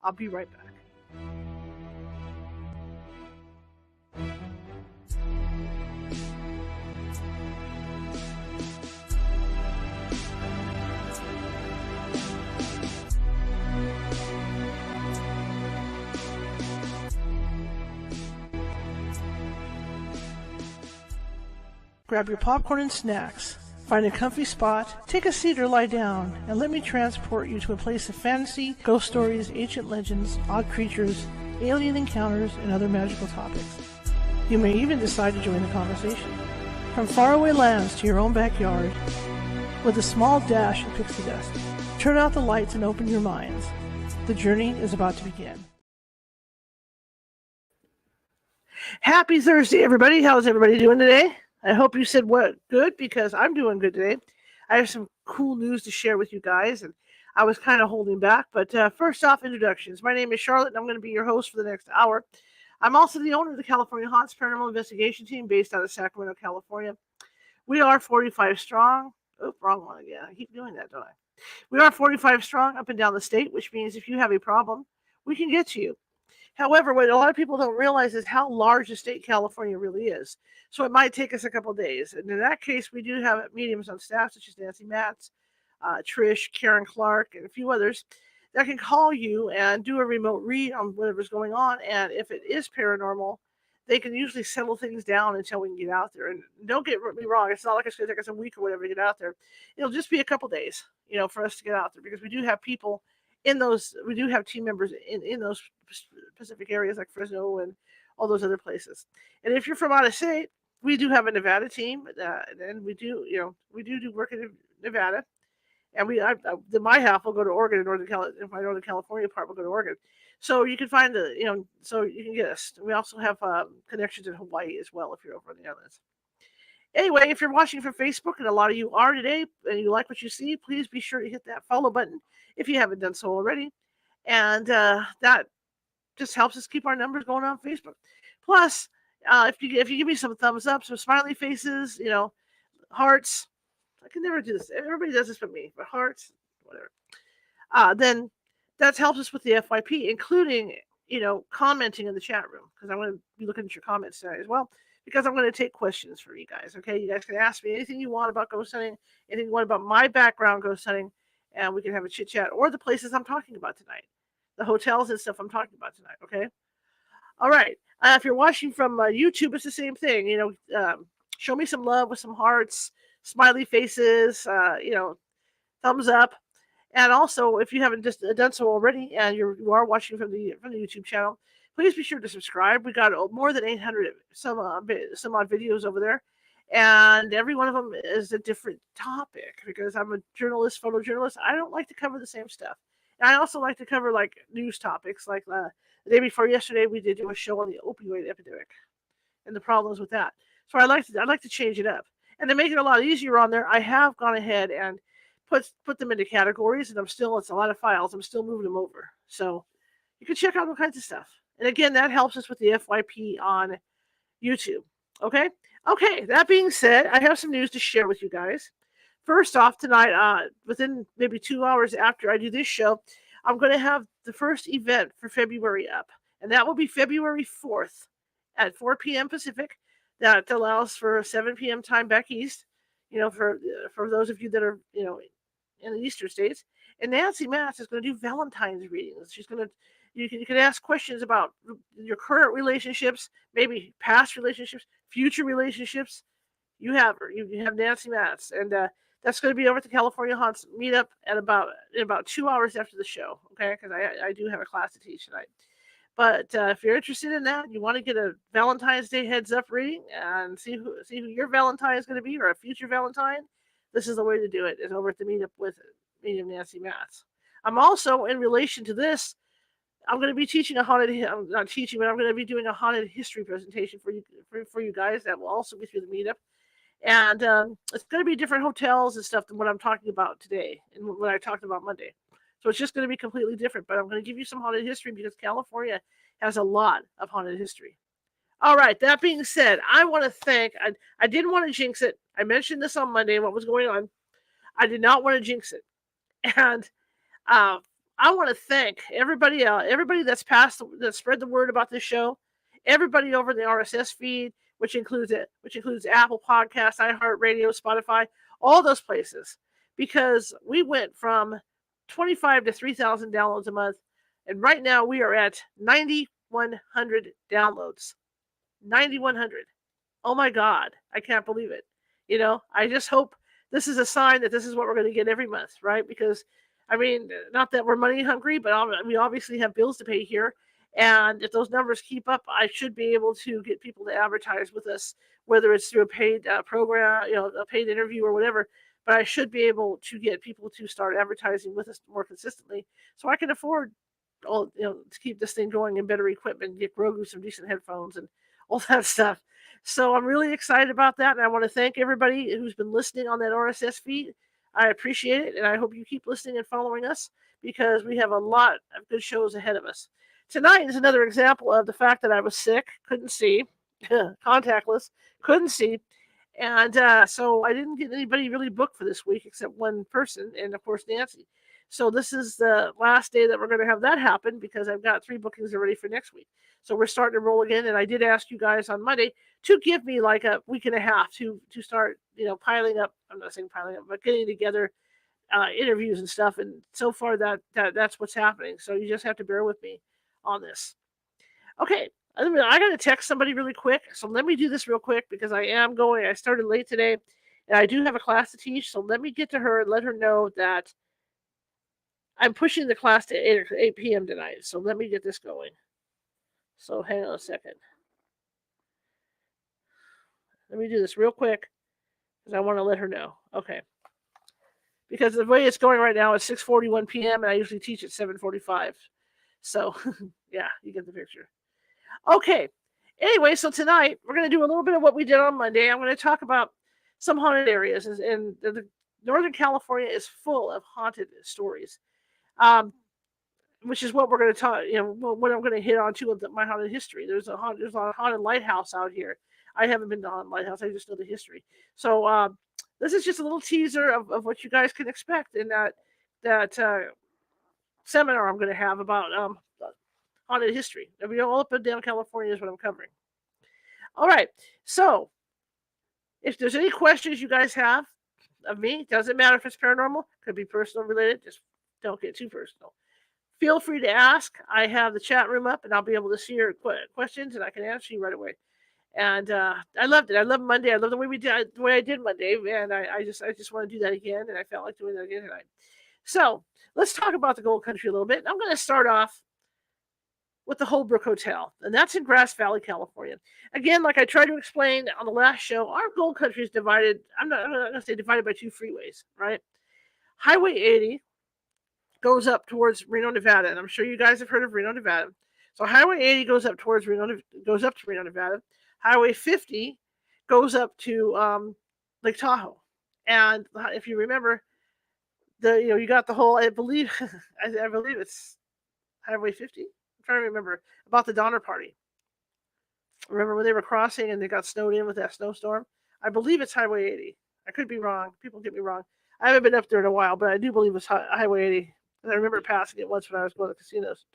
I'll be right back. Grab your popcorn and snacks. Find a comfy spot, take a seat or lie down, and let me transport you to a place of fantasy, ghost stories, ancient legends, odd creatures, alien encounters, and other magical topics. You may even decide to join the conversation. From faraway lands to your own backyard, with a small dash of pixie dust. Turn out the lights and open your minds. The journey is about to begin. Happy Thursday, everybody. How's everybody doing today? I hope you said what good, because I'm doing good today. I have some cool news to share with you guys, and I was kind of holding back. But first off, introductions. My name is Charlotte, and I'm going to be your host for the next hour. I'm also the owner of the California Haunts Paranormal Investigation Team based out of Sacramento, California. We are 45 strong. Oh, wrong one again. I keep doing that, don't I? We are 45 strong up and down the state, which means if you have a problem, we can get to you. However, what a lot of people don't realize is how large the state California really is. So it might take us a couple of days. And in that case, we do have mediums on staff, such as Nancy Matz, Trish, Karen Clark, and a few others that can call you and do a remote read on whatever's going on. And if it is paranormal, they can usually settle things down until we can get out there. And don't get me wrong, it's not like it's going to take us a week or whatever to get out there. It'll just be a couple days, for us to get out there, because we do have people we do have team members in those specific areas like Fresno and all those other places. And if you're from out of state, we do have a Nevada team, and we do work in Nevada. And my half will go to Oregon, if my Northern California part will go to Oregon. So you can find so you can get us. We also have connections in Hawaii as well if you're over on the islands. Anyway, if you're watching from Facebook, and a lot of you are today, and you like what you see, please be sure to hit that follow button if you haven't done so already. And that just helps us keep our numbers going on Facebook. Plus, if you give me some thumbs up, some smiley faces, hearts. I can never do this. Everybody does this but me. But hearts, whatever. Then that helps us with the FYP, including commenting in the chat room, because I'm going to be looking at your comments tonight as well, because I'm going to take questions for you guys. Okay, you guys can ask me anything you want about ghost hunting, anything you want about my background ghost hunting, and we can have a chit chat, or the places I'm talking about tonight, the hotels and stuff I'm talking about tonight. Okay. All right. If you're watching from YouTube, it's the same thing. Show me some love with some hearts, smiley faces, thumbs up. And also, if you haven't just done so already, and you are watching from the YouTube channel, please be sure to subscribe. We got more than 800 some odd videos over there, and every one of them is a different topic, because I'm a journalist, photojournalist. I don't like to cover the same stuff. And I also like to cover like news topics. Like the day before yesterday, we did do a show on the opioid epidemic and the problems with that. So I'd like to change it up, and to make it a lot easier on there, I have gone ahead and put them into categories, and it's a lot of files. I'm still moving them over, so you can check out all kinds of stuff. And again, that helps us with the FYP on YouTube. Okay. That being said, I have some news to share with you guys. First off, tonight, within maybe 2 hours after I do this show, I'm going to have the first event for February up, and that will be February 4th at 4 p.m. Pacific. That allows for 7 p.m. time back east. For those of you that are in the eastern states. And Nancy Matz is going to do Valentine's readings. She's going to you can ask questions about your current relationships, maybe past relationships, future relationships. You have her. You have Nancy Matz, and that's going to be over at the California Haunts meetup in about 2 hours after the show. Okay, because I do have a class to teach tonight. But if you're interested in that, you want to get a Valentine's Day heads up reading and see who your Valentine is going to be, or a future Valentine. This is the way to do it. Is over at the meetup with medium Nancy Matz. I'm also, in relation to this, I'm going to be teaching I'm not teaching, but I'm going to be doing a haunted history presentation for you guys that will also be through the meetup. And it's going to be different hotels and stuff than what I'm talking about today and what I talked about Monday. So it's just going to be completely different. But I'm going to give you some haunted history, because California has a lot of haunted history. All right. That being said, I want to thank. I didn't want to jinx it. I mentioned this on Monday and what was going on. I did not want to jinx it, and I want to thank everybody that's that spread the word about this show, everybody over the RSS feed, which includes Apple Podcasts, iHeartRadio, Spotify, all those places, because we went from 25 to 3,000 downloads a month, and right now we are at 9,100 downloads. 9,100. Oh my God, I can't believe it. I just hope this is a sign that this is what we're going to get every month, right? Because, I mean, not that we're money hungry, but we obviously have bills to pay here. And if those numbers keep up, I should be able to get people to advertise with us, whether it's through a paid program, a paid interview or whatever. But I should be able to get people to start advertising with us more consistently, so I can afford to keep this thing going and better equipment, get Grogu some decent headphones and all that stuff. So I'm really excited about that, and I want to thank everybody who's been listening on that RSS feed. I appreciate it, and I hope you keep listening and following us, because we have a lot of good shows ahead of us. Tonight is another example of the fact that I was sick, couldn't see, contactless, couldn't see, and so I didn't get anybody really booked for this week except one person, and of course Nancy. So this is the last day that we're going to have that happen, because I've got 3 bookings already for next week. So we're starting to roll again, and I did ask you guys on Monday to give me like a week and a half to start, piling up. I'm not saying piling up, but getting together interviews and stuff. And so far that's what's happening. So you just have to bear with me on this. Okay, I got to text somebody really quick. So let me do this real quick, because I started late today, and I do have a class to teach. So let me get to her and let her know that I'm pushing the class to 8 p.m. tonight. So let me get this going. So hang on a second. Let me do this real quick, because I want to let her know. Okay. Because the way it's going right now is 6:41 p.m. and I usually teach at 7:45. So, yeah, you get the picture. Okay. Anyway, so tonight we're going to do a little bit of what we did on Monday. I'm going to talk about some haunted areas, and the Northern California is full of haunted stories. Which is what we're going to talk, what I'm going to hit on too with my haunted history. There's a lot of haunted lighthouse out here. I haven't been to haunted lighthouse. I just know the history. So this is just a little teaser of what you guys can expect in that seminar I'm going to have about haunted history. I mean, all up and down California is what I'm covering. All right. So if there's any questions you guys have of me, doesn't matter if it's paranormal, could be personal related. Just don't get too personal. Feel free to ask. I have the chat room up, and I'll be able to see your questions, and I can answer you right away. And I loved it. I love Monday. I love the way I did Monday, and I just want to do that again, and I felt like doing that again tonight. So let's talk about the Gold Country a little bit. I'm going to start off with the Holbrook Hotel, and that's in Grass Valley, California. Again, like I tried to explain on the last show, our Gold Country is divided. I'm not going to say divided by 2 freeways, right? Highway 80 goes up towards Reno, Nevada, and I'm sure you guys have heard of Reno, Nevada. So Highway 80 goes up to Reno, Nevada. Highway 50 goes up to Lake Tahoe, and if you remember, you got the whole. I believe I believe it's Highway 50. I'm trying to remember about the Donner Party. Remember when they were crossing and they got snowed in with that snowstorm? I believe it's Highway 80. I could be wrong. People get me wrong. I haven't been up there in a while, but I do believe it's Highway 80. I remember passing it once when I was going to casinos.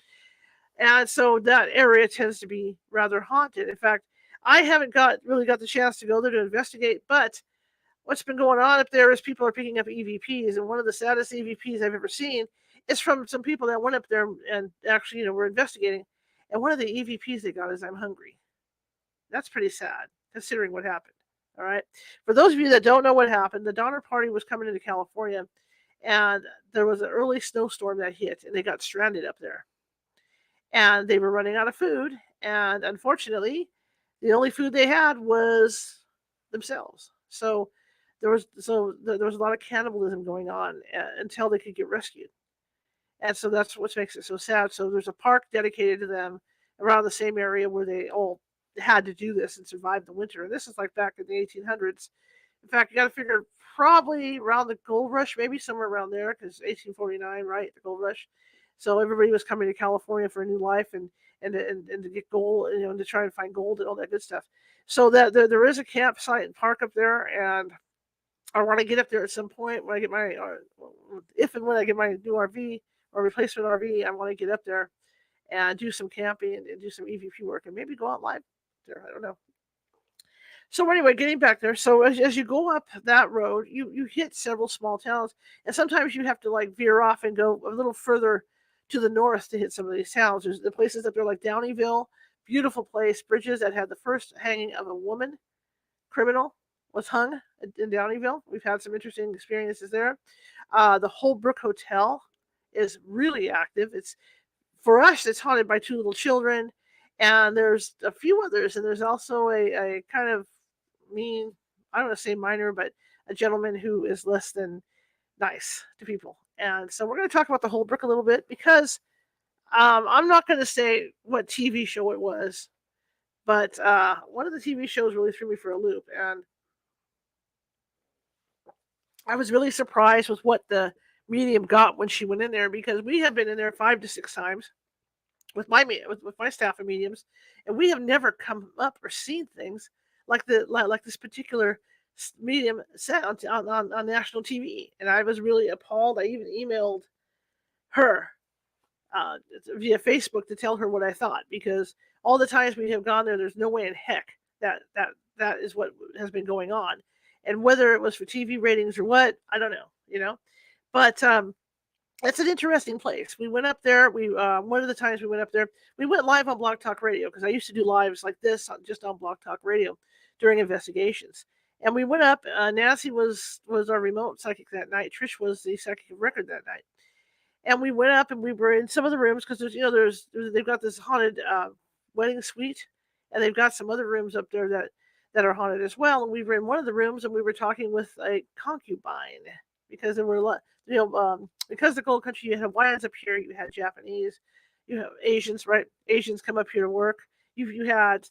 And so that area tends to be rather haunted. In fact, I haven't really got the chance to go there to investigate, but what's been going on up there is people are picking up EVPs, and one of the saddest EVPs I've ever seen is from some people that went up there and actually, were investigating, and one of the EVPs they got is "I'm hungry." That's pretty sad, considering what happened. All right. For those of you that don't know what happened, the Donner Party was coming into California, and there was an early snowstorm that hit, and they got stranded up there. And they were running out of food, and unfortunately, the only food they had was themselves. So there was a lot of cannibalism going on until they could get rescued. And so that's what makes it so sad. So there's a park dedicated to them around the same area where they all had to do this and survive the winter. And this is like back in the 1800s. In fact, you got to figure probably around the gold rush, maybe somewhere around there, because 1849, right? The gold rush. So everybody was coming to California for a new life and to get gold, and to try and find gold and all that good stuff. So that there is a campsite and park up there, and I want to get up there at some point when I get my if and when I get my new RV or replacement RV. I want to get up there and do some camping and do some EVP work and maybe go out live there. I don't know. So anyway, getting back there. So as you go up that road, you hit several small towns, and sometimes you have to like veer off and go a little further to the north to hit some of these towns. There's the places up there like Downeyville, beautiful place, bridges that had the first hanging of a woman criminal was hung in Downeyville. We've had some interesting experiences there. The Holbrook Hotel is really active. It's for us. It's haunted by two little children, and there's a few others, and there's also a kind of mean, I don't want to say minor, but a gentleman who is less than nice to people. And so we're going to talk about the Holbrook a little bit because I'm not going to say what TV show it was, but one of the TV shows really threw me for a loop. And I was really surprised with what the medium got when she went in there because we have been in there 5 to 6 times with my staff of mediums, and we have never come up or seen things like this particular medium set on national TV. And I was really appalled. I even emailed her via Facebook to tell her what I thought because all the times we have gone there, there's no way in heck that is what has been going on. And whether it was for TV ratings or what, I don't know, But it's an interesting place. We went up there. One of the times we went up there, we went live on Blog Talk Radio because I used to do lives like this just on Blog Talk Radio during investigations. And we went up. Nancy was our remote psychic that night. Trish was the psychic of record that night. And we went up and we were in some of the rooms because they've got this haunted wedding suite, and they've got some other rooms up there that are haunted as well. And we were in one of the rooms and we were talking with a concubine because there were a lot, because the Gold Country, you had Hawaiians up here, you had Japanese, you have Asians, right? Asians come up here to work. You had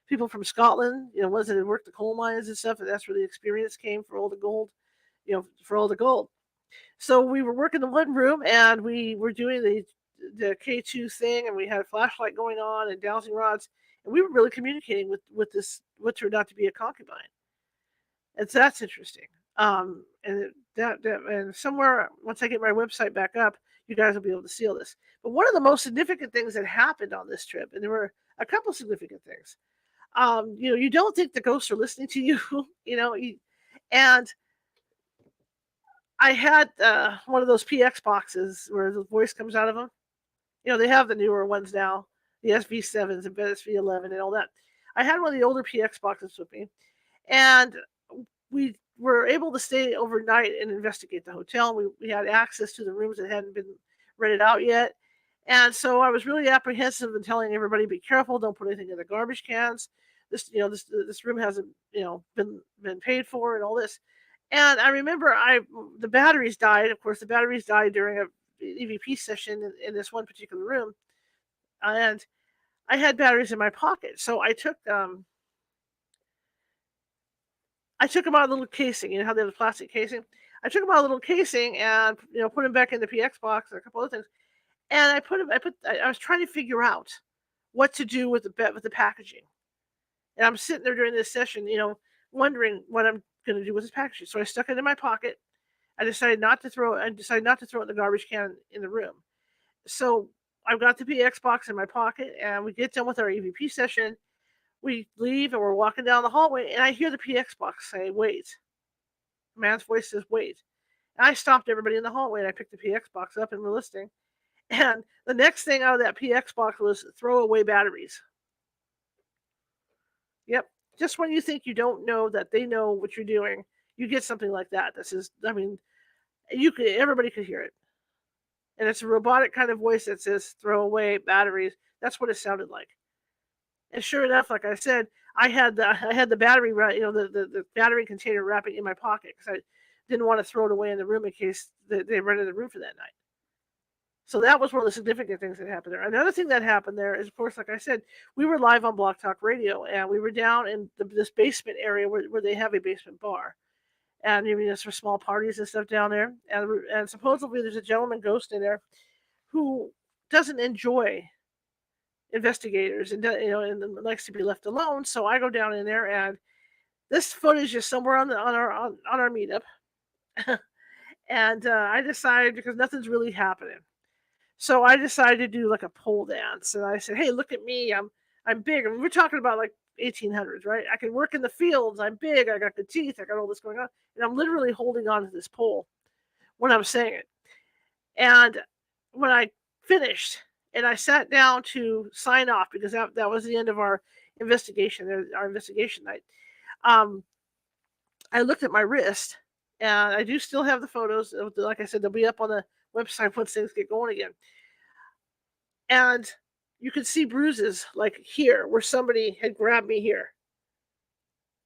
people from Scotland, ones that had worked the coal mines and stuff, and that's where the experience came for all the gold, for all the gold. So we were working in one room and we were doing the K2 thing, and we had a flashlight going on and dowsing rods, and we were really communicating with this what turned out to be a concubine. And so that's interesting. And somewhere once I get my website back up, you guys will be able to see all this. But one of the most significant things that happened on this trip, and there were a couple significant things. You don't think the ghosts are listening to you, and I had one of those PX boxes where the voice comes out of them. They have the newer ones now, the SV7s and SV11 and all that. I had one of the older PX boxes with me, and we were able to stay overnight and investigate the hotel. We had access to the rooms that hadn't been rented out yet. And so I was really apprehensive and telling everybody, be careful, don't put anything in the garbage cans. This room hasn't, been paid for and all this. And I remember the batteries died. Of course, the batteries died during a EVP session in this one particular room. And I had batteries in my pocket. So I took them out of the little casing. You know how they have the plastic casing? I took them out of the little casing and, put them back in the PX box and a couple other things. And I was trying to figure out what to do with the packaging. And I'm sitting there during this session, wondering what I'm going to do with this packaging. So I stuck it in my pocket. I decided not to throw it in the garbage can in the room. So I've got the PX box in my pocket, and we get done with our EVP session. We leave, and we're walking down the hallway, and I hear the PX box say, "Wait." A man's voice says, "Wait." And I stopped everybody in the hallway, and I picked the PX box up, and we're listening. And the next thing out of that PX box was throw away batteries. Yep. Just when you think you don't know that they know what you're doing, you get something like that. Everybody could hear it. And it's a robotic kind of voice that says, throw away batteries. That's what it sounded like. And sure enough, like I said, I had the battery, the battery container wrapping in my pocket because I didn't want to throw it away in the room in case they rented the room for that night. So that was one of the significant things that happened there. Another thing that happened there is, of course, like I said, we were live on Blog Talk Radio, and we were down in this basement area where they have a basement bar. And it's for small parties and stuff down there. And supposedly there's a gentleman ghost in there who doesn't enjoy investigators and likes to be left alone. So I go down in there, and this footage is somewhere on our meetup. And I decided, because nothing's really happening, So I decided to do like a pole dance, and I said, "Hey, look at me! I'm big." I mean, we're talking about like 1800s, right? I can work in the fields. I'm big. I got good teeth. I got all this going on, and I'm literally holding on to this pole when I'm saying it. And when I finished, and I sat down to sign off because that was the end of our investigation night. Um, I looked at my wrist, and I do still have the photos. Like I said, they'll be up on the website once things get going again. And you could see bruises like here, where somebody had grabbed me here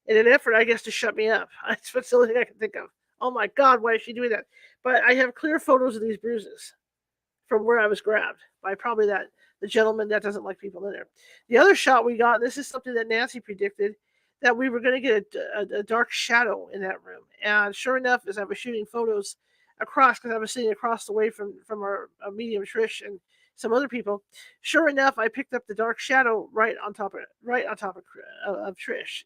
in an effort, I guess, to shut me up. That's the only thing I can think of. Oh my God, why is she doing that? But I have clear photos of these bruises from where I was grabbed by probably the gentleman that doesn't like people in there. The other shot we got, this is something that Nancy predicted, that we were going to get a dark shadow in that room. And sure enough, as I was shooting photos across, because I was sitting across the way from our medium Trish and some other people, sure enough, I picked up the dark shadow right on top of Trish.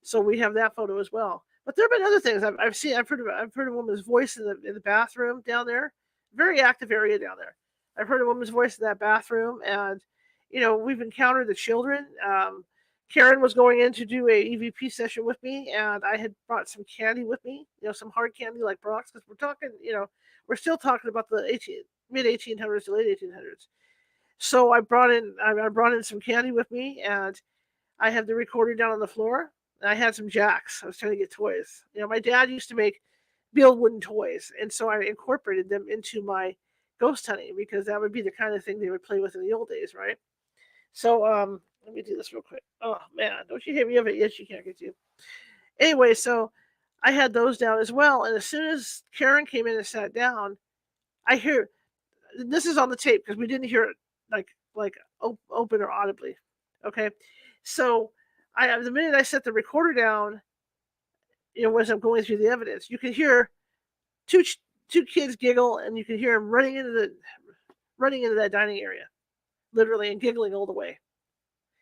So we have that photo as well. But there have been other things I've heard a woman's voice in the bathroom down there. Very active area down there. I've heard a woman's voice in that bathroom, and we've encountered the children. Karen was going in to do a EVP session with me, and I had brought some candy with me, some hard candy like Brock's, because we're still talking about the mid 1800s to late 1800s. So I brought in some candy with me, and I have the recorder down on the floor, and I had some jacks. I was trying to get toys. My dad used to build wooden toys, and so I incorporated them into my ghost hunting because that would be the kind of thing they would play with in the old days, right? So let me do this real quick. Oh man, don't you hate me? You have an itch you can't get to. Anyway, so I had those down as well, and as soon as Karen came in and sat down, I hear this is on the tape because we didn't hear it like open or audibly. Okay, so the minute I set the recorder down, as I'm going through the evidence, you can hear two kids giggle, and you can hear them running into that dining area, literally, and giggling all the way.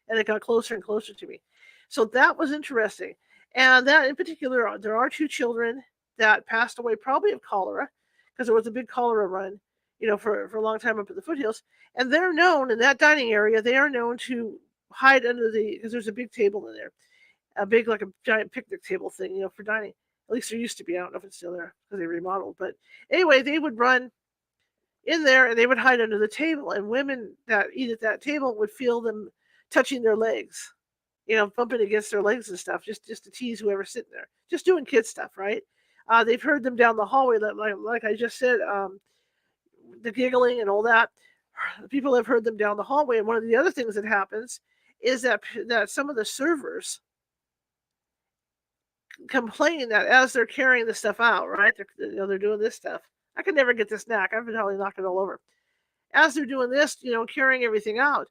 And it got closer and closer to me. So that was interesting. And that in particular, there are two children that passed away probably of cholera, because there was a big cholera run, for a long time up at the foothills. And they're known in that dining area, they are known to hide because there's a big table in there, a big, like a giant picnic table thing, for dining. At least there used to be. I don't know if it's still there because they remodeled. But anyway, they would run in there and they would hide under the table. And women that eat at that table would feel them touching their legs, bumping against their legs and stuff, just to tease whoever's sitting there. Just doing kid stuff, right? They've heard them down the hallway, like I just said, the giggling and all that. People have heard them down the hallway. And one of the other things that happens is that some of the servers complain that as they're carrying the stuff out, right? They're doing this stuff. I can never get this knack. I've been probably knocking it all over. As they're doing this, carrying everything out,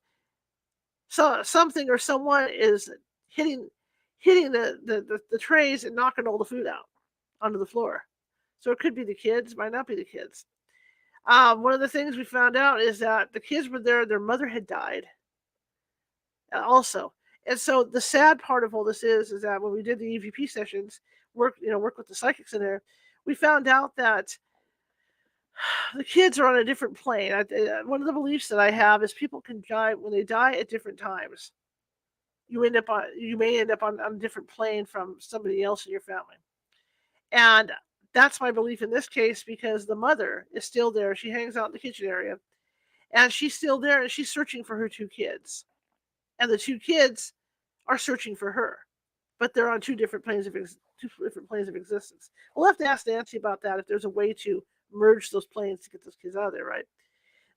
so something or someone is hitting the trays and knocking all the food out onto the floor. So it could be the kids, might not be the kids. One of the things we found out is that the kids were there, their mother had died also. And so the sad part of all this is that when we did the EVP sessions, work with the psychics in there, we found out that the kids are on a different plane. One of the beliefs that I have is people can die when they die at different times. You may end up on a different plane from somebody else in your family. And that's my belief in this case because the mother is still there. She hangs out in the kitchen area, and she's still there, and she's searching for her two kids. And the two kids are searching for her, but they're on two different planes of existence. We'll have to ask Nancy about that if there's a way to merge those planes to get those kids out of there, right?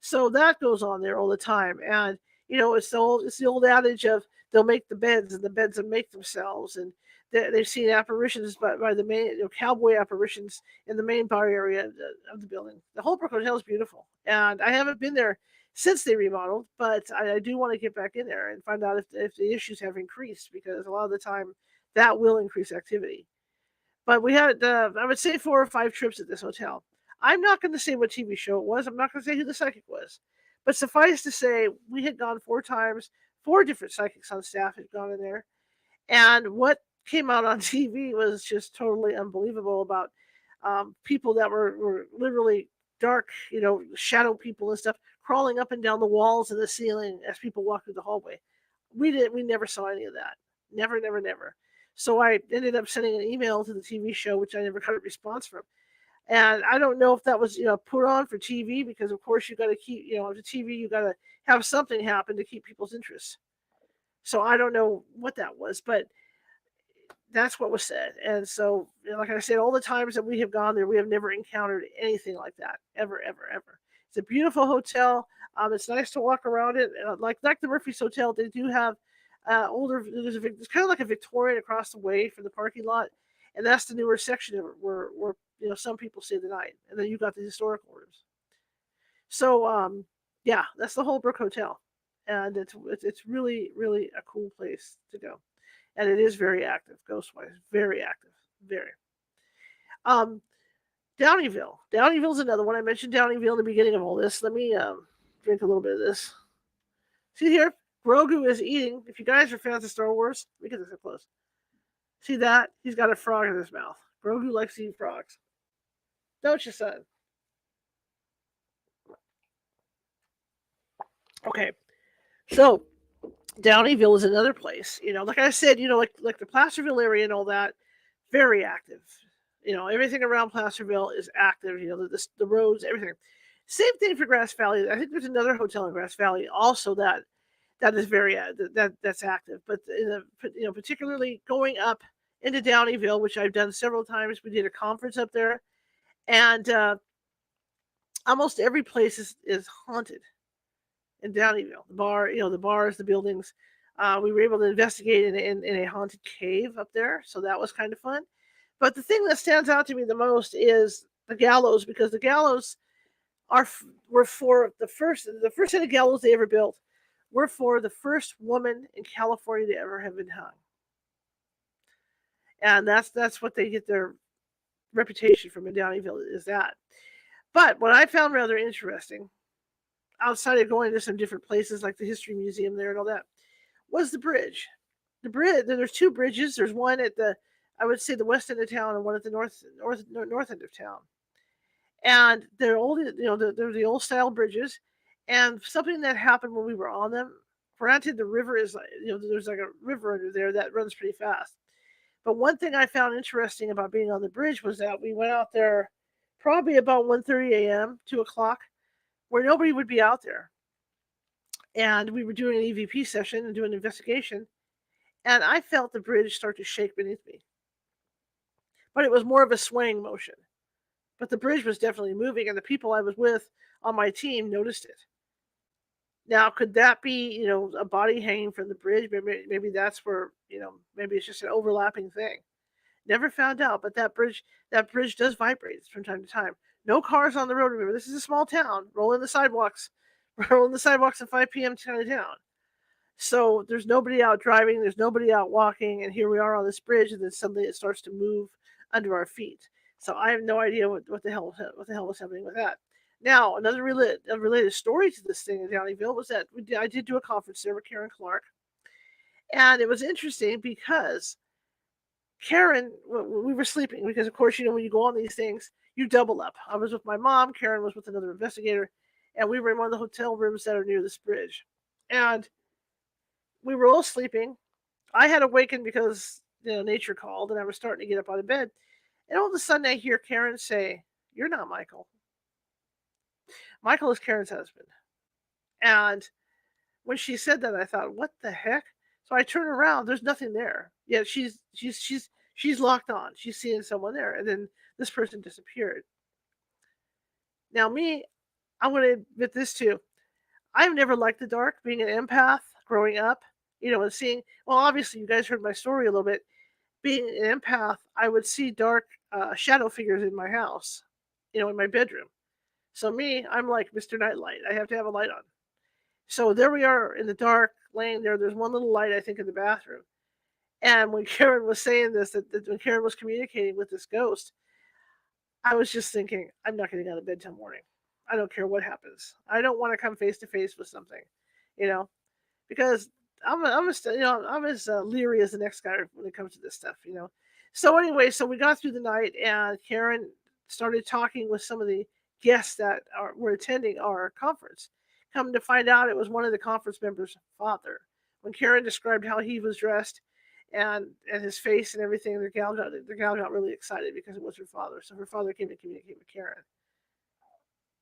So that goes on there all the time, and it's the old adage of they'll make the beds, and the beds will make themselves, and they've seen apparitions by the main cowboy apparitions in the main bar area of the building. The Holbrook Hotel is beautiful, and I haven't been there since they remodeled, but I do want to get back in there and find out if the issues have increased, because a lot of the time that will increase activity. But we had, I would say, 4 or 5 trips at this hotel. I'm not going to say what TV show it was. I'm not going to say who the psychic was. But suffice to say, we had gone 4 times. 4 different psychics on staff had gone in there. And what came out on TV was just totally unbelievable about people that were literally dark, shadow people and stuff crawling up and down the walls and the ceiling as people walk through the hallway. We never saw any of that. Never, never, never. So I ended up sending an email to the TV show, which I never got a response from. And I don't know if that was, put on for TV, because of course you got to keep, the TV, you got to have something happen to keep people's interest. So I don't know what that was, but that's what was said. And so, like I said, all the times that we have gone there, we have never encountered anything like that, ever, ever, ever. It's a beautiful hotel. It's nice to walk around it. Like the Murphy's Hotel, they do have older. It's kind of like a Victorian across the way from the parking lot, and that's the newer section of it where some people stay the night, and then you got the historical rooms. So yeah, that's the Holbrook Hotel, and it's really really a cool place to go, and it is very active, ghost-wise, very active, very. Um, Downeyville. Downeyville's another one. I mentioned Downeyville in the beginning of all this. Let me drink a little bit of this. See here, Grogu is eating. If you guys are fans of Star Wars, look at this up close. See that? He's got a frog in his mouth. Grogu likes to eat frogs. Don't you, son? Okay, so Downeyville is another place. Like I said, like the Placerville area and all that, very active. Everything around Placerville is active. The roads, everything. Same thing for Grass Valley. I think there's another hotel in Grass Valley also that is very that's active. But particularly going up into Downeyville, which I've done several times. We did a conference up there, and almost every place is haunted in Downeyville. The bars, the buildings. We were able to investigate in a haunted cave up there, so that was kind of fun. But the thing that stands out to me the most is the gallows, because the gallows were for the first set of gallows they ever built were for the first woman in California to ever have been hung, and that's what they get their reputation from in Downeyville, is that. But what I found rather interesting, outside of going to some different places like the History Museum there and all that, was the bridge. The bridge. There's two bridges. There's one at I would say the west end of town, and one at the north end of town. And they're old, they're the old style bridges. And something that happened when we were on them. Granted, the river is, there's like a river under there that runs pretty fast. But one thing I found interesting about being on the bridge was that we went out there probably about 1:30 a.m., 2 o'clock, where nobody would be out there. And we were doing an EVP session and doing an investigation. And I felt the bridge start to shake beneath me. But it was more of a swaying motion. But the bridge was definitely moving, and the people I was with on my team noticed it. Now, could that be, a body hanging from the bridge? Maybe that's where, maybe it's just an overlapping thing. Never found out, but that bridge does vibrate from time to time. No cars on the road. Remember, this is a small town. Rolling the sidewalks at 5 p.m. kind of town. So there's nobody out driving. There's nobody out walking, and here we are on this bridge, and then suddenly it starts to move under our feet. So I have no idea what the hell was happening with that. Now, another related story to this thing in Downeyville was that I did do a conference there with Karen Clark, and it was interesting because Karen, we were sleeping because, of course, when you go on these things, you double up. I was with my mom, Karen was with another investigator, and we were in one of the hotel rooms that are near this bridge. And we were all sleeping. I had awakened because nature called, and I was starting to get up out of bed. And all of a sudden, I hear Karen say, "You're not Michael." Michael is Karen's husband. And when she said that, I thought, "What the heck?" So I turn around. There's nothing there. Yeah, she's locked on. She's seeing someone there, and then this person disappeared. Now, me, I'm going to admit this too. I've never liked the dark. Being an empath, growing up, and seeing. Well, obviously, you guys heard my story a little bit. Being an empath, I would see dark shadow figures in my house, in my bedroom. So me, I'm like Mr. Nightlight. I have to have a light on. So there we are in the dark, laying there. There's one little light, I think, in the bathroom. And when Karen was saying this, that when Karen was communicating with this ghost, I was just thinking, I'm not getting out of bed till morning. I don't care what happens. I don't want to come face to face with something, because I'm as leery as the next guy when it comes to this stuff, So anyway, so we got through the night, and Karen started talking with some of the guests that were attending our conference, Come to find out, it was one of the conference members' father. When Karen described how he was dressed and his face and everything, the gal got really excited because it was her father. So her father came to communicate with Karen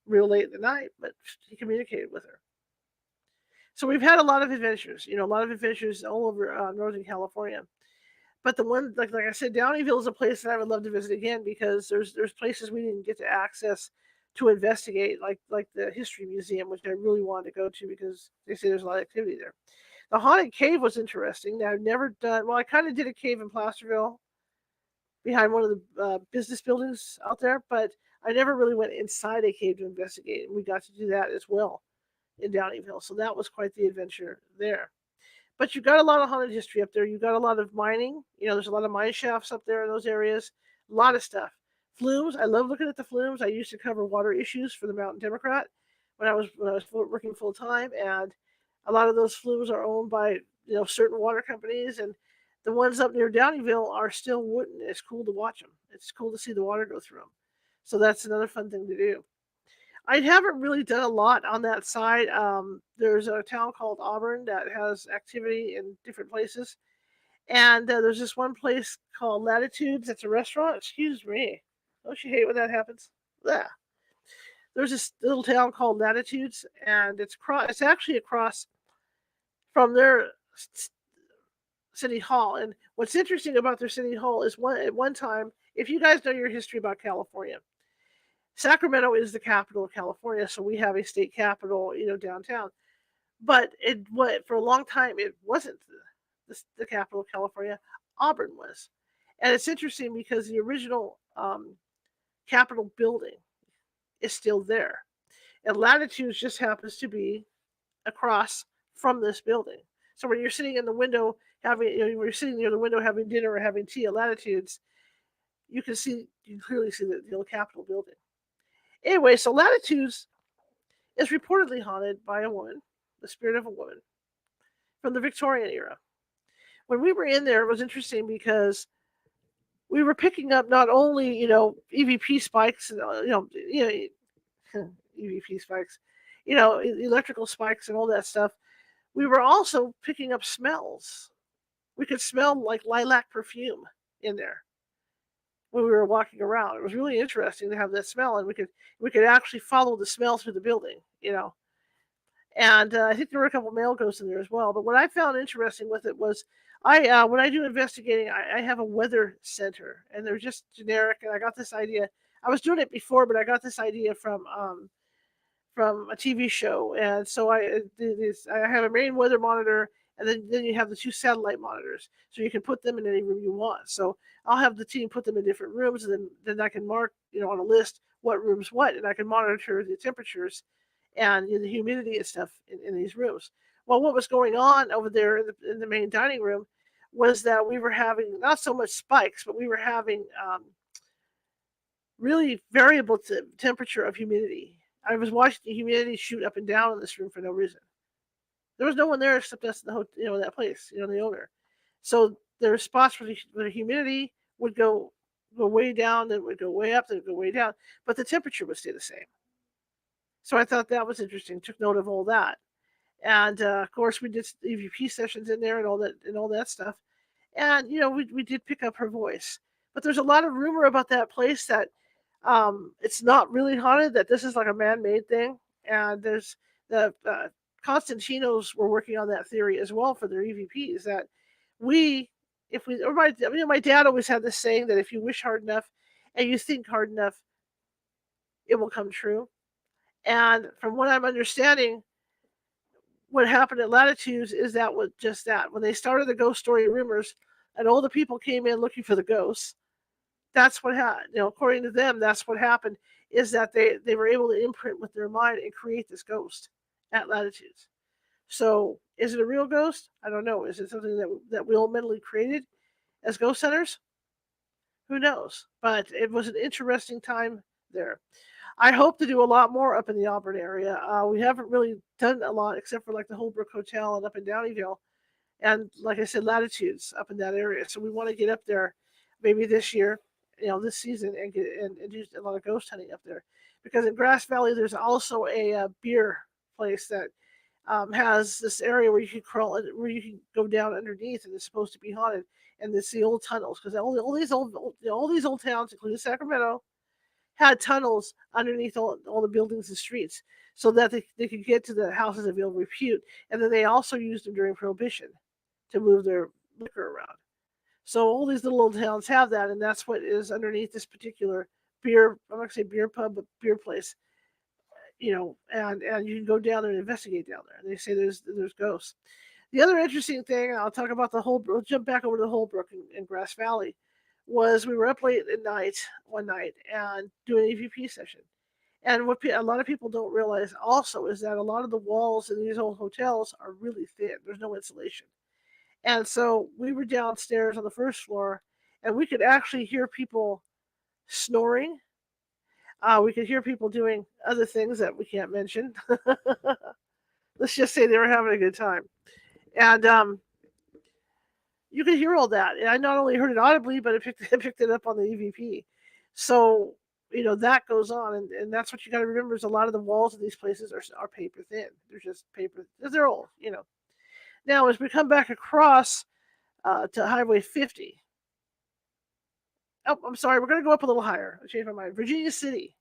real late at the night, but he communicated with her. So we've had a lot of adventures, a lot of adventures all over Northern California. But the one, like I said, Downeyville is a place that I would love to visit again because there's places we didn't get to access to investigate, like the History Museum, which I really wanted to go to because they say there's a lot of activity there. The haunted cave was interesting. Now, I've never done. Well, I kind of did a cave in Placerville behind one of the business buildings out there, but I never really went inside a cave to investigate, and we got to do that as well in Downeyville. So that was quite the adventure there. But you've got a lot of haunted history up there. You've got a lot of mining. There's a lot of mine shafts up there in those areas. A lot of stuff. Flumes. I love looking at the flumes. I used to cover water issues for the Mountain Democrat when I was working full time, and a lot of those flumes are owned by certain water companies, and the ones up near Downeyville are still wooden. It's cool to watch them. It's cool to see the water go through them. So that's another fun thing to do. I haven't really done a lot on that side. There's a town called Auburn that has activity in different places. And there's this one place called Latitudes. That's a restaurant. Excuse me. Don't you hate when that happens? Yeah. There's this little town called Latitudes, and it's actually across from their city hall. And what's interesting about their city hall is at one time, if you guys know your history about California, Sacramento is the capital of California, so we have a state capital, downtown. But for a long time it wasn't the capital of California. Auburn was, and it's interesting because the original Capitol building is still there, and Latitudes just happens to be across from this building. So when you're sitting in the window when you're sitting near the window having dinner or having tea at Latitudes, you can clearly see the old Capitol building. Anyway, so Latitudes is reportedly haunted by a woman, the spirit of a woman, from the Victorian era. When we were in there, it was interesting because we were picking up not only, EVP spikes, EVP spikes, electrical spikes and all that stuff. We were also picking up smells. We could smell like lilac perfume in there when we were walking around. It was really interesting to have that smell, and we could actually follow the smell through the building, And I think there were a couple male ghosts in there as well. But what I found interesting with it was, when I do investigating, I have a weather center, and they're just generic. And I got this idea. I was doing it before, but I got this idea from a TV show, and so I have a main weather monitor, and then you have the two satellite monitors, so you can put them in any room you want. So I'll have the team put them in different rooms, and then I can mark on a list what room's what, and I can monitor the temperatures and the humidity and stuff in these rooms. Well, what was going on over there in the main dining room was that we were having not so much spikes, but we were having really variable temperature of humidity. I was watching the humidity shoot up and down in this room for no reason. There was no one there except us, that place, the owner. So there were spots where the humidity would go way down, then it would go way up, then it would go way down, but the temperature would stay the same. So I thought that was interesting. Took note of all that, and of course we did EVP sessions in there and all that stuff. And we did pick up her voice, but there's a lot of rumor about that place that it's not really haunted. That this is like a man-made thing, and there's the Constantinos were working on that theory as well for their EVPs. That my dad always had this saying that if you wish hard enough and you think hard enough, it will come true. And from what I'm understanding, what happened at Latitudes is that was just that. When they started the ghost story rumors, and all the people came in looking for the ghosts, that's what happened. According to them, that's what happened, is that they were able to imprint with their mind and create this ghost at Latitudes. So is it a real ghost? I don't know. Is it something that we all mentally created as ghost hunters? Who knows? But it was an interesting time there. I hope to do a lot more up in the Auburn area. We haven't really done a lot except for like the Holbrook Hotel and up in Downeyville, and like I said, Latitudes up in that area. So we want to get up there, maybe this year, this season, and do a lot of ghost hunting up there. Because in Grass Valley, there's also a beer place that has this area where you can crawl, where you can go down underneath, and it's supposed to be haunted. And it's the old tunnels because all these old towns, including Sacramento, had tunnels underneath all the buildings and streets so that they could get to the houses of ill repute. And then they also used them during Prohibition to move their liquor around. So all these little old towns have that, and that's what is underneath this particular beer. I'm not gonna say beer pub, but beer place. And you can go down there and investigate down there. And they say there's ghosts. The other interesting thing, I'll talk about we'll jump back over to the Holbrook in Grass Valley, was we were up late at night one night and doing an EVP session. And what a lot of people don't realize also is that a lot of the walls in these old hotels are really thin. There's no insulation. And so we were downstairs on the first floor, and we could actually hear people snoring. We could hear people doing other things that we can't mention. Let's just say they were having a good time. And you could hear all that. And I not only heard it audibly, but I picked it up on the EVP. So, that goes on. And that's what you got to remember is a lot of the walls of these places are paper thin. They're just paper. They're old. Now, as we come back across to Highway 50. Oh, I'm sorry. We're going to go up a little higher. I changed my mind. Virginia City.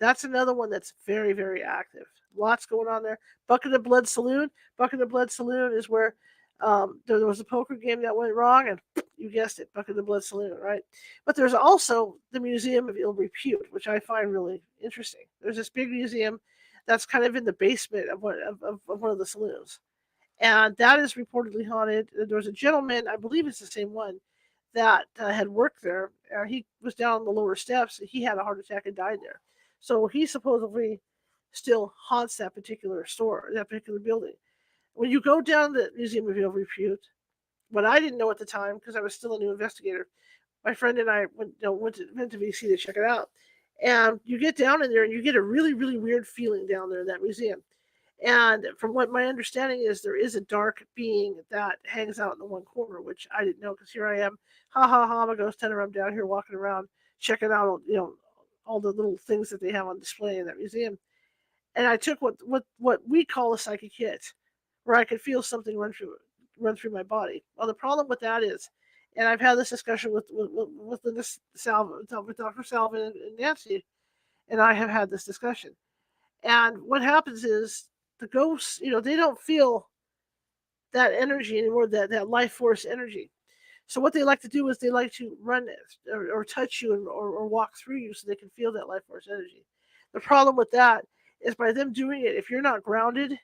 That's another one that's very, very active. Lots going on there. Bucket of Blood Saloon. Bucket of Blood Saloon is where there was a poker game that went wrong, and you guessed it, Bucket of Blood Saloon, right? But there's also the Museum of Ill Repute, which I find really interesting. There's this big museum that's kind of in the basement of one of the saloons. And that is reportedly haunted. There was a gentleman, I believe it's the same one, that had worked there. He was down on the lower steps. He had a heart attack and died there. So he supposedly still haunts that particular store, that particular building. When you go down the Museum of Ill Repute, what I didn't know at the time, because I was still a new investigator, my friend and I went to VC to check it out. And you get down in there and you get a really, really weird feeling down there in that museum. And from what my understanding is, there is a dark being that hangs out in the one corner, which I didn't know because here I am, ha ha ha, I'm a ghost hunter. I'm down here walking around, checking out, all the little things that they have on display in that museum. And I took what we call a psychic hit, where I could feel something run through my body. Well, the problem with that is, and I've had this discussion with Linda Salvin, with Dr. Salvin and Nancy, and I have had this discussion. And what happens is the ghosts, they don't feel that energy anymore, that life force energy. So what they like to do is they like to run or touch you or walk through you so they can feel that life force energy. The problem with that is by them doing it, if you're not grounded,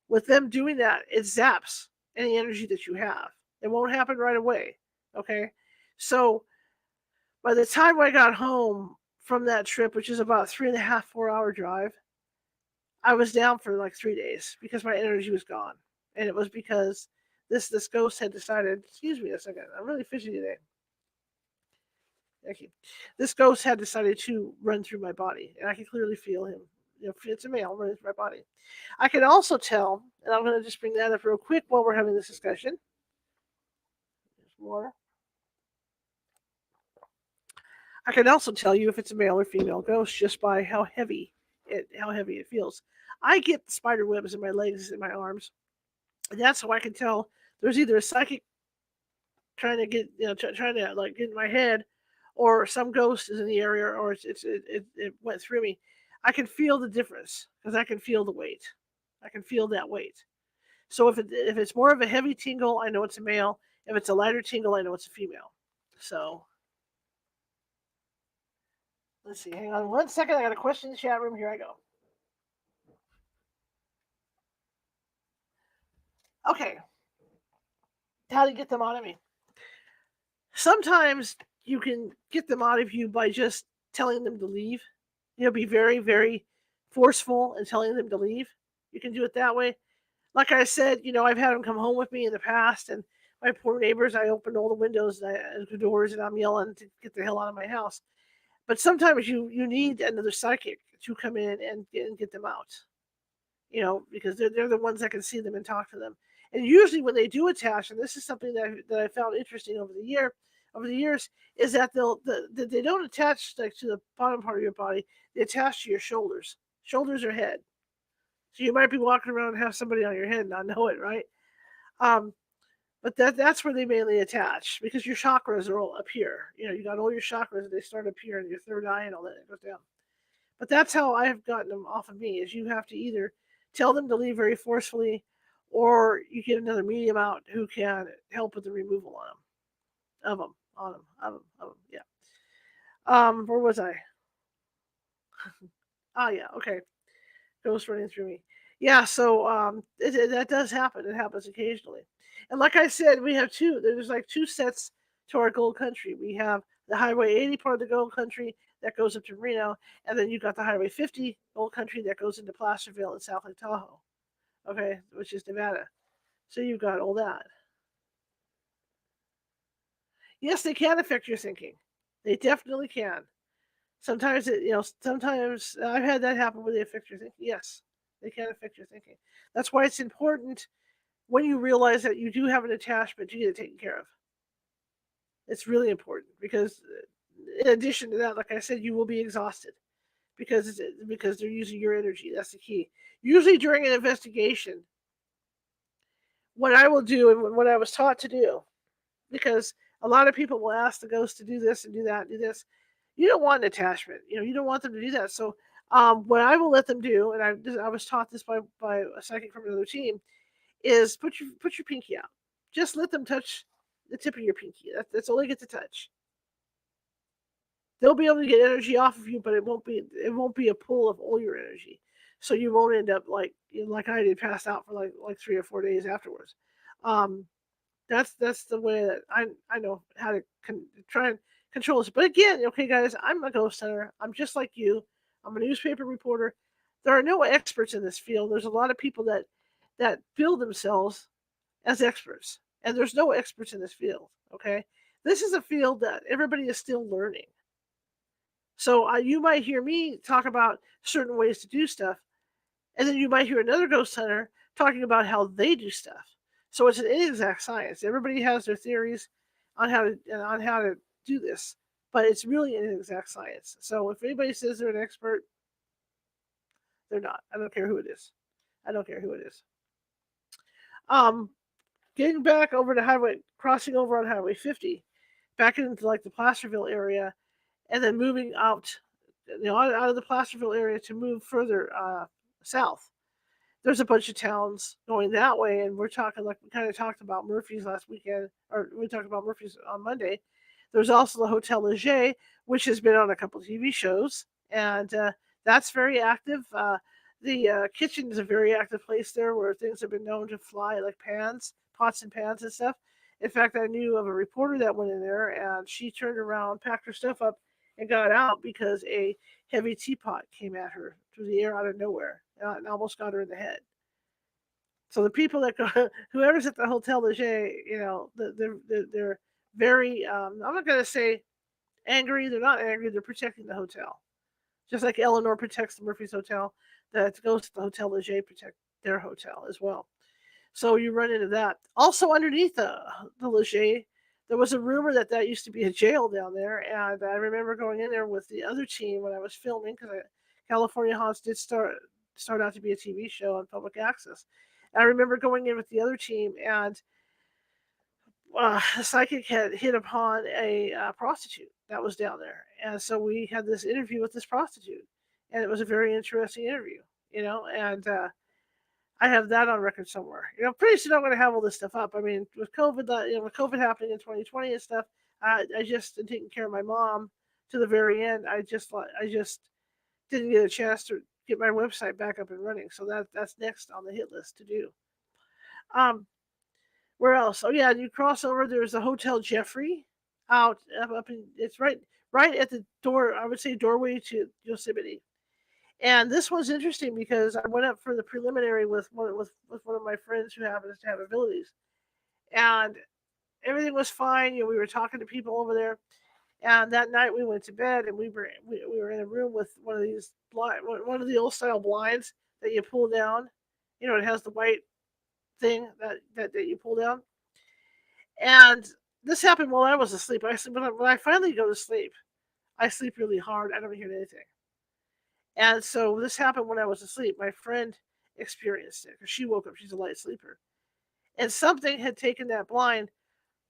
with them doing that, it zaps any energy that you have. It won't happen right away. Okay? So by the time I got home from that trip, which is about 3.5, 4 hour drive, I was down for like 3 days because my energy was gone. And it was because this ghost had decided, excuse me a second, I'm really fishy today. Thank you. This ghost had decided to run through my body, and I could clearly feel him. It's a male running through my body. I can also tell, and I'm going to just bring that up real quick while we're having this discussion. There's more. I can also tell you if it's a male or female ghost just by how heavy it feels. I get spider webs in my legs and my arms, and that's how I can tell there's either a psychic trying to get trying to like get in my head, or some ghost is in the area, or it went through me. I can feel the difference because I can feel the weight. I can feel that weight. So if it's more of a heavy tingle, I know it's a male. If it's a lighter tingle, I know it's a female. So let's see. Hang on 1 second. I got a question in the chat room. Here I go. Okay. How to get them out of me? Sometimes you can get them out of you by just telling them to leave. Be very, very forceful and telling them to leave. You can do it that way. Like I said, I've had them come home with me in the past, and my poor neighbors, I opened all the windows and the doors, and I'm yelling to get the hell out of my house. But sometimes you need another psychic to come in and get them out. Because they're the ones that can see them and talk to them. And usually when they do attach, and this is something that I found interesting over the years, is that they don't attach like to the bottom part of your body. They attach to your shoulders. shoulders or head. So you might be walking around and have somebody on your head and not know it, right? Um, but that's where they mainly attach because your chakras are all up here. You got all your chakras and they start up here in your third eye and all that. It goes down. But that's how I have gotten them off of me. Is you have to either tell them to leave very forcefully, or you get another medium out who can help with the removal on them, of them, on them, of them. Yeah. Where was I? Oh yeah. Okay. Ghost running through me. Yeah. So that does happen. It happens occasionally. And like I said, we have two. There's like two sets to our gold country. We have the Highway 80 part of the gold country that goes up to Reno, and then you've got the Highway 50 gold country that goes into Placerville and South Lake Tahoe. Okay, which is Nevada. So you've got all that. Yes, they can affect your thinking. They definitely can. Sometimes I've had that happen where they affect your thinking. Yes, they can affect your thinking. That's why it's important when you realize that you do have an attachment, you get it taken care of. It's really important because, in addition to that, like I said, you will be exhausted because they're using your energy. That's the key. Usually during an investigation, what I will do and what I was taught to do, because a lot of people will ask the ghost to do this and do that and do this. You don't want an attachment. You don't want them to do that. So what I will let them do, and I was taught this by a psychic from another team, is put your pinky out. Just let them touch the tip of your pinky. That's all they get to touch. They'll be able to get energy off of you, but it won't be a pull of all your energy. So you won't end up like I did, passed out for like 3 or 4 days afterwards. Um, that's the way that I know how to try and control this. But again, okay, guys, I'm a ghost hunter. I'm just like you. I'm a newspaper reporter. There are no experts in this field. There's a lot of people that feel themselves as experts, and there's no experts in this field. Okay, this is a field that everybody is still learning. So you might hear me talk about certain ways to do stuff, and then you might hear another ghost hunter talking about how they do stuff. So it's an inexact science. Everybody has their theories on how to do this, but it's really an inexact science. So if anybody says they're an expert, they're not. I don't care who it is. I don't care who it is. Um, Getting back over to crossing over on Highway 50, back into like the Placerville area, and then moving out of the Placerville area to move further south. There's a bunch of towns going that way, and we're talking like we kind of talked about Murphy's last weekend, or we talked about Murphy's on Monday. There's also the Hotel Leger, which has been on a couple of TV shows, and that's very active. The kitchen is a very active place there where things have been known to fly, like pots and pans and stuff. In fact, I knew of a reporter that went in there, and she turned around, packed her stuff up, and got out because a heavy teapot came at her through the air out of nowhere and almost got her in the head. So the people that go, whoever's at the Hotel Leger, they're very. I'm not going to say angry. They're not angry. They're protecting the hotel, just like Eleanor protects the Murphy's Hotel. That goes to the Hotel Leger protect their hotel as well. So you run into that. Also underneath the Leger, there was a rumor that used to be a jail down there, and I remember going in there with the other team when I was filming because California Haunts did start out to be a TV show on public access. And I remember going in with the other team, and a psychic had hit upon a prostitute that was down there, and so we had this interview with this prostitute, and it was a very interesting interview, and I have that on record somewhere. Pretty soon I'm going to have all this stuff up. I mean, with COVID, with COVID happening in 2020 and stuff, I just been taking care of my mom to the very end. I just didn't get a chance to get my website back up and running. So that's next on the hit list to do. Um, where else? Oh yeah, you cross over. There's a Hotel Jeffrey up in. It's right at the door. I would say doorway to Yosemite. And this was interesting because I went up for the preliminary with one of my friends who happens to have abilities, and everything was fine. We were talking to people over there, and that night we went to bed, and we were in a room with one of the old style blinds that you pull down. It has the white thing that you pull down, and this happened while I was asleep. When I finally go to sleep, I sleep really hard. I don't hear anything. And so this happened when I was asleep. My friend experienced it because she woke up. She's a light sleeper. And something had taken that blind,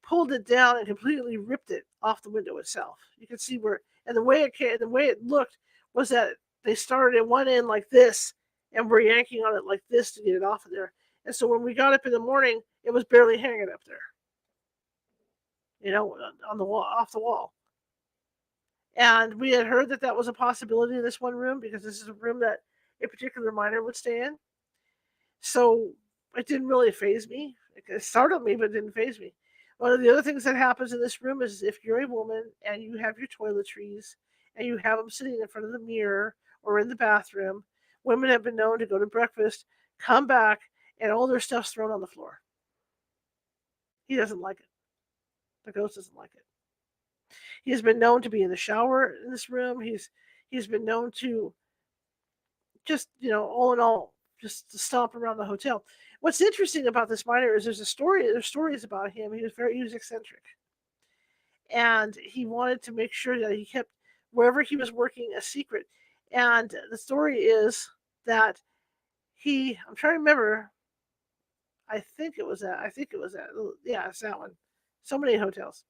pulled it down, and completely ripped it off the window itself. You can see where, and the way it came, the way it looked was that they started at one end like this and were yanking on it like this to get it off of there. And so when we got up in the morning, it was barely hanging up there, on the wall, off the wall. And we had heard that that was a possibility in this one room because this is a room that a particular miner would stay in. So it didn't really phase me. It startled me, but it didn't phase me. One of the other things that happens in this room is if you're a woman and you have your toiletries and you have them sitting in front of the mirror or in the bathroom, women have been known to go to breakfast, come back, and all their stuff's thrown on the floor. He doesn't like it. The ghost doesn't like it. He has been known to be in the shower in this room. He's been known to just, all in all, just to stomp around the hotel. What's interesting about this miner is there's stories about him. He was eccentric. And he wanted to make sure that he kept wherever he was working a secret. And the story is that I'm trying to remember, I think it was that. Yeah, it's that one. So many hotels.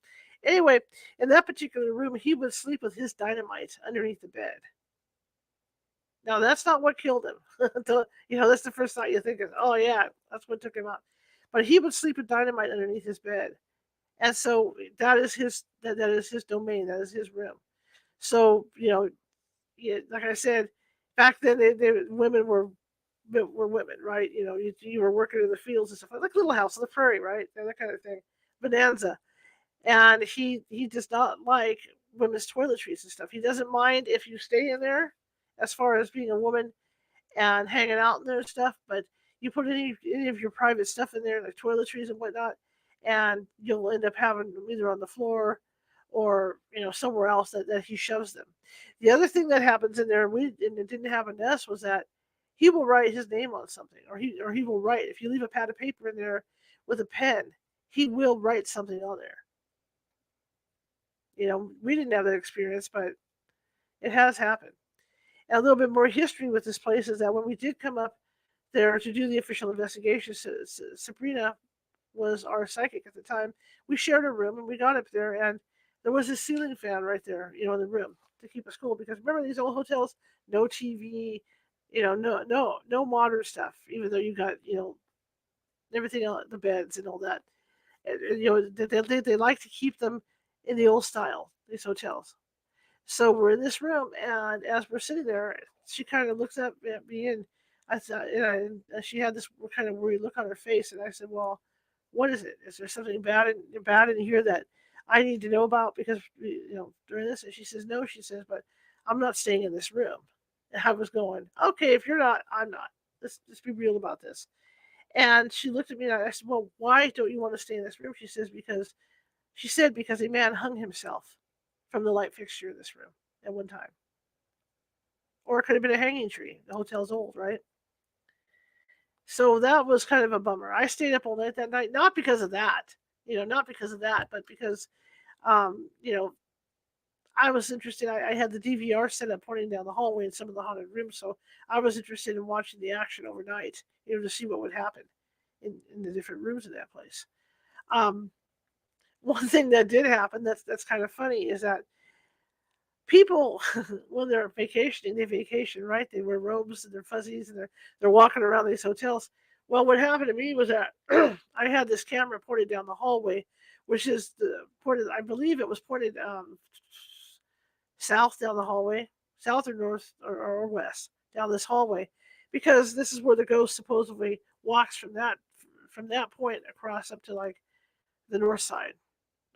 Anyway, in that particular room, he would sleep with his dynamite underneath the bed. Now, that's not what killed him. That's the first thought you think of. Oh, yeah, that's what took him out. But he would sleep with dynamite underneath his bed. And so that is his domain. That is his room. So, yeah, like I said, back then women were women, right? You were working in the fields and stuff like Little House on the Prairie, right? That kind of thing. Bonanza. And he does not like women's toiletries and stuff. He doesn't mind if you stay in there as far as being a woman and hanging out in there and stuff, but you put any of your private stuff in there, like toiletries and whatnot, and you'll end up having them either on the floor or somewhere else that he shoves them. The other thing that happens in there, and it didn't happen to us, was that he will write his name on something, or he will write. If you leave a pad of paper in there with a pen, he will write something on there. We didn't have that experience, but it has happened. And a little bit more history with this place is that when we did come up there to do the official investigation, Sabrina was our psychic at the time. We shared a room and we got up there, and there was a ceiling fan right there, in the room to keep us cool. Because remember, these old hotels, no TV, no modern stuff. Even though you got everything else, the beds and all that. They like to keep them in the old style. These hotels. So we're in this room, and as we're sitting there, she kind of looks up at me, and I thought, and she had this kind of worried look on her face, and I said, "Well, what is it? Is there something bad in here that I need to know about because during this?" And she says, "No," she says, "but I'm not staying in this room." And I was going, "Okay, if you're not, I'm not. Let's be real about this." And she looked at me, and I said, "Well, why don't you want to stay in this room?" She said because a man hung himself from the light fixture in this room at one time. Or it could have been a hanging tree. The hotel's old, right? So that was kind of a bummer. I stayed up all night that night, not because of that, not because of that, but because, um, you know, I was interested. I had the DVR set up pointing down the hallway in some of the haunted rooms, so I was interested in watching the action overnight, to see what would happen in the different rooms in that place. Um, One thing that did happen that's kind of funny is that people when they're vacationing, they vacation, right? They wear robes and they're fuzzies and they're walking around these hotels. Well, what happened to me was that I had this camera pointed down the hallway, which is the pointed. I believe it was pointed south down the hallway, south or north or west down this hallway, because this is where the ghost supposedly walks from that point across up to like the north side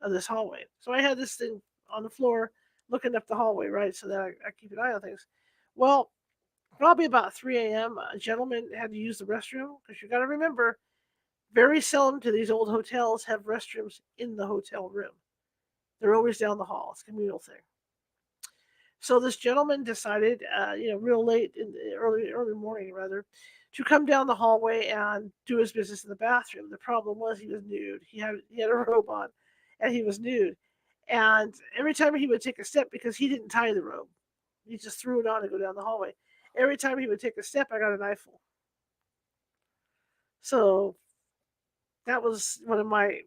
of this hallway. So I had this thing on the floor looking up the hallway, right? So that I keep an eye on things. Well, probably about 3 a.m., a gentleman had to use the restroom because you got to remember, very seldom do these old hotels have restrooms in the hotel room. They're always down the hall. It's a communal thing. So this gentleman decided, real late in the early morning rather, to come down the hallway and do his business in the bathroom. The problem was he was nude. He had a robe on, and he was nude. And every time he would take a step, because he didn't tie the robe, he just threw it on and go down the hallway. every time he would take a step, I got an eyeful. So that was one of my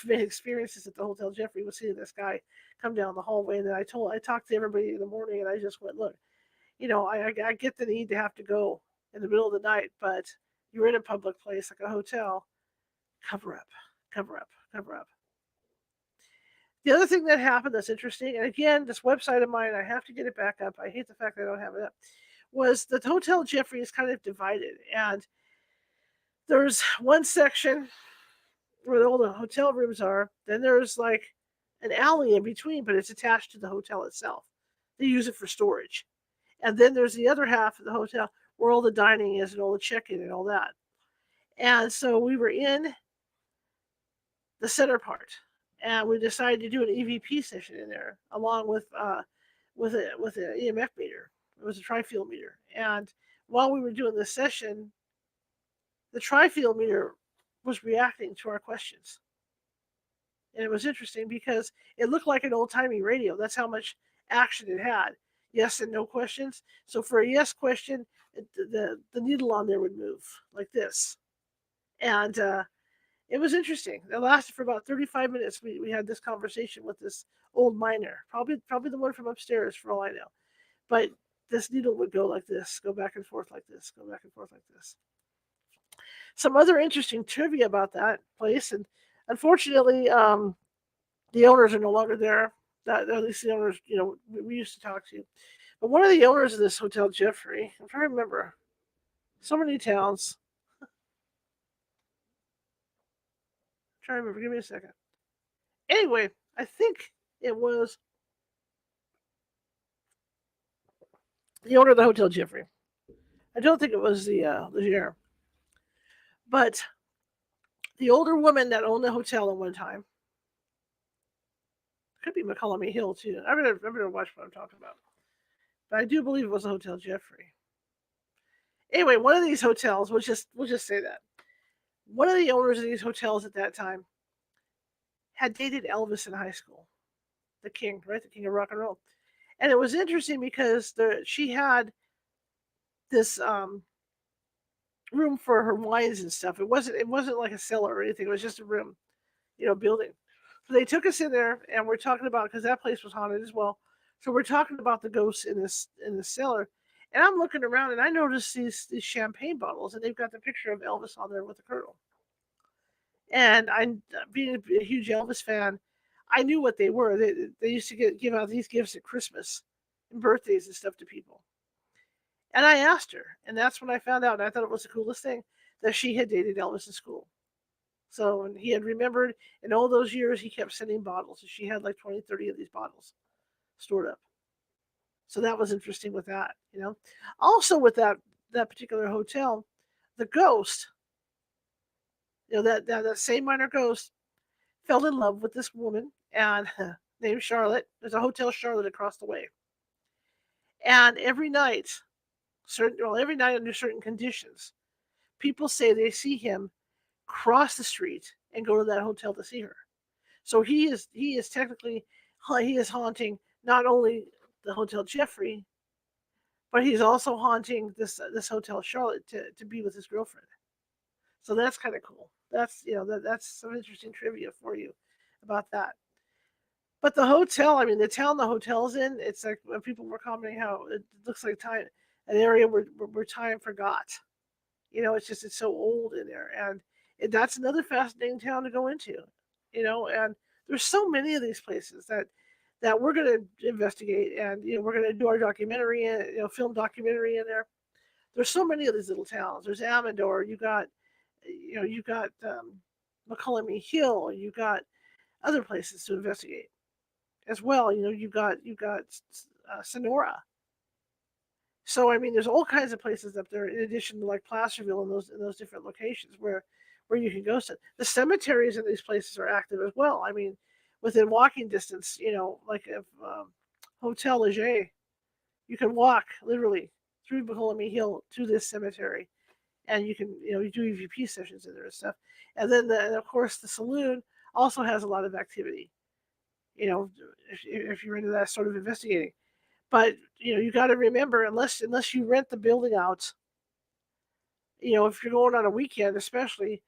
main experiences at the Hotel Jeffrey, was seeing this guy come down the hallway. And then I talked to everybody in the morning, and I just went, look, I get the need to have to go in the middle of the night, but you're in a public place like a hotel. Cover up, cover up, cover up. The other thing that happened that's interesting, and again, this website of mine, I have to get it back up. I hate the fact that I don't have it up. Was the Hotel Jeffrey is kind of divided, and there's one section where all the hotel rooms are. Then there's like an alley in between, but it's attached to the hotel itself. They use it for storage. And then there's the other half of the hotel where all the dining is and all the check-in and all that. And so we were in the center part, and we decided to do an EVP session in there, along with an EMF meter. It was a tri-field meter. And while we were doing this session, the tri-field meter was reacting to our questions. And it was interesting because it looked like an old-timey radio. That's how much action it had. Yes and no questions. So for a yes question, the needle on there would move like this. And it was interesting. It lasted for about 35 minutes. We had this conversation with this old miner, probably the one from upstairs for all I know. But this needle would go like this, go back and forth like this, go back and forth like this. Some other interesting trivia about that place, and unfortunately, the owners are no longer there. At least the owners, we used to talk to. But one of the owners of this Hotel Jeffrey, I'm trying to remember, so many towns. I'm trying to remember. Give me a second. Anyway, I think it was the owner of the Hotel Jeffrey. I don't think it was the Legere. But the older woman that owned the hotel at one time, could be McCollum Hill too. I'm gonna watch what I'm talking about. But I do believe it was the Hotel Jeffrey. Anyway, one of these hotels, we'll just say that. One of the owners of these hotels at that time had dated Elvis in high school. The king, right? The king of rock and roll. And it was interesting because she had this room for her wines and stuff. It wasn't like a cellar or anything. It was just a room, building. So they took us in there, and we're talking about, because that place was haunted as well. So we're talking about the ghosts in the cellar, and I'm looking around, and I noticed these champagne bottles, and they've got the picture of Elvis on there with the colonel. And I'm being a huge Elvis fan. I knew what they were. They used to give out these gifts at Christmas and birthdays and stuff to people. And I asked her, and that's when I found out, and I thought it was the coolest thing, that she had dated Elvis in school. So, and he had remembered in all those years, he kept sending bottles. And she had like 20, 30 of these bottles stored up. So that was interesting with that, Also with that particular hotel, the ghost, that same minor ghost fell in love with this woman and named Charlotte. There's a Hotel Charlotte across the way. And every night under certain conditions, people say they see him cross the street and go to that hotel to see her. So he is technically, he is haunting not only the Hotel Jeffrey, but he's also haunting this Hotel Charlotte to be with his girlfriend. So that's kind of cool. That's that's some interesting trivia for you about that. But the hotel, I mean, the town the hotel's in, it's like when people were commenting how it looks like time, an area where time forgot. It's so old in there, and that's another fascinating town to go into. And there's so many of these places that we're going to investigate, and we're going to do our documentary, film documentary in there. There's so many of these little towns. There's Amador. You got McCollum Hill. You got other places to investigate as well. You got Sonora. So I mean, there's all kinds of places up there in addition to like Placerville and those different locations where you can go. So the cemeteries in these places are active as well. I mean, within walking distance, like if Hotel Leger, you can walk literally through McCollum Hill to this cemetery, and you can you do EVP sessions in there and stuff. And then of course the saloon also has a lot of activity. If you're into that sort of investigating. But you got to remember, unless you rent the building out, if you're going on a weekend, especially,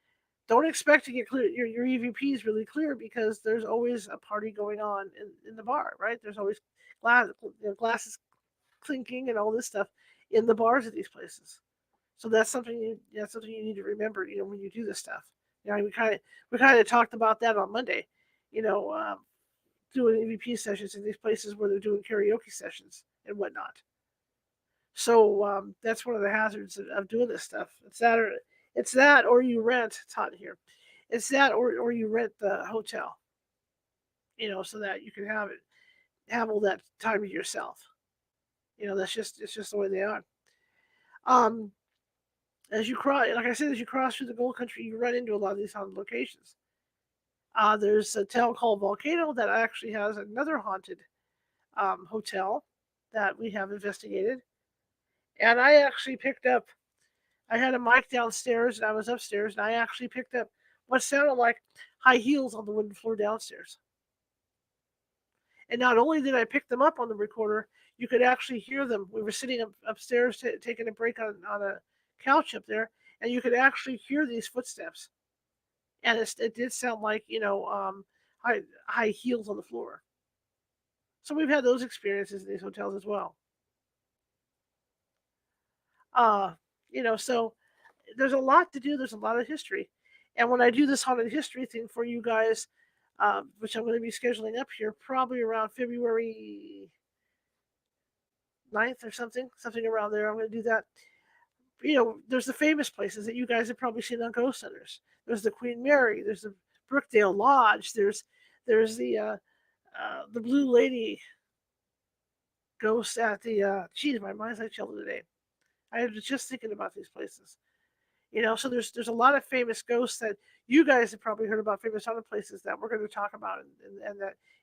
don't expect to get your EVPs really clear because there's always a party going on in the bar, right? There's always glasses clinking and all this stuff in the bars at these places. So that's something you need to remember, when you do this stuff. We kind of talked about that on Monday, you know, um, doing EVP sessions in these places where they're doing karaoke sessions and whatnot. So that's one of the hazards of doing this stuff. It's that or you rent. It's hot in here. It's that or you rent the hotel, so that you can have all that time to yourself. It's just the way they are. Um, as you cross, like I said, as you cross through the Gold Country, you run into a lot of these haunted locations. There's a town called Volcano that actually has another haunted hotel that we have investigated. And I actually picked up, I had a mic downstairs and I was upstairs, and I actually picked up what sounded like high heels on the wooden floor downstairs. And not only did I pick them up on the recorder, you could actually hear them. We were sitting upstairs taking a break on a couch up there, and you could actually hear these footsteps. And it did sound like, high heels on the floor. So we've had those experiences in these hotels as well. Uh, so there's a lot to do. There's a lot of history. And when I do this haunted history thing for you guys, which I'm going to be scheduling up here probably around February 9th or something around there. I'm going to do that. There's the famous places that you guys have probably seen on Ghost Hunters. There's the Queen Mary. There's the Brookdale Lodge. There's the Blue Lady ghost at the. Geez, my mind's like chilled today. I was just thinking about these places. So there's a lot of famous ghosts that you guys have probably heard about, famous haunted places that we're going to talk about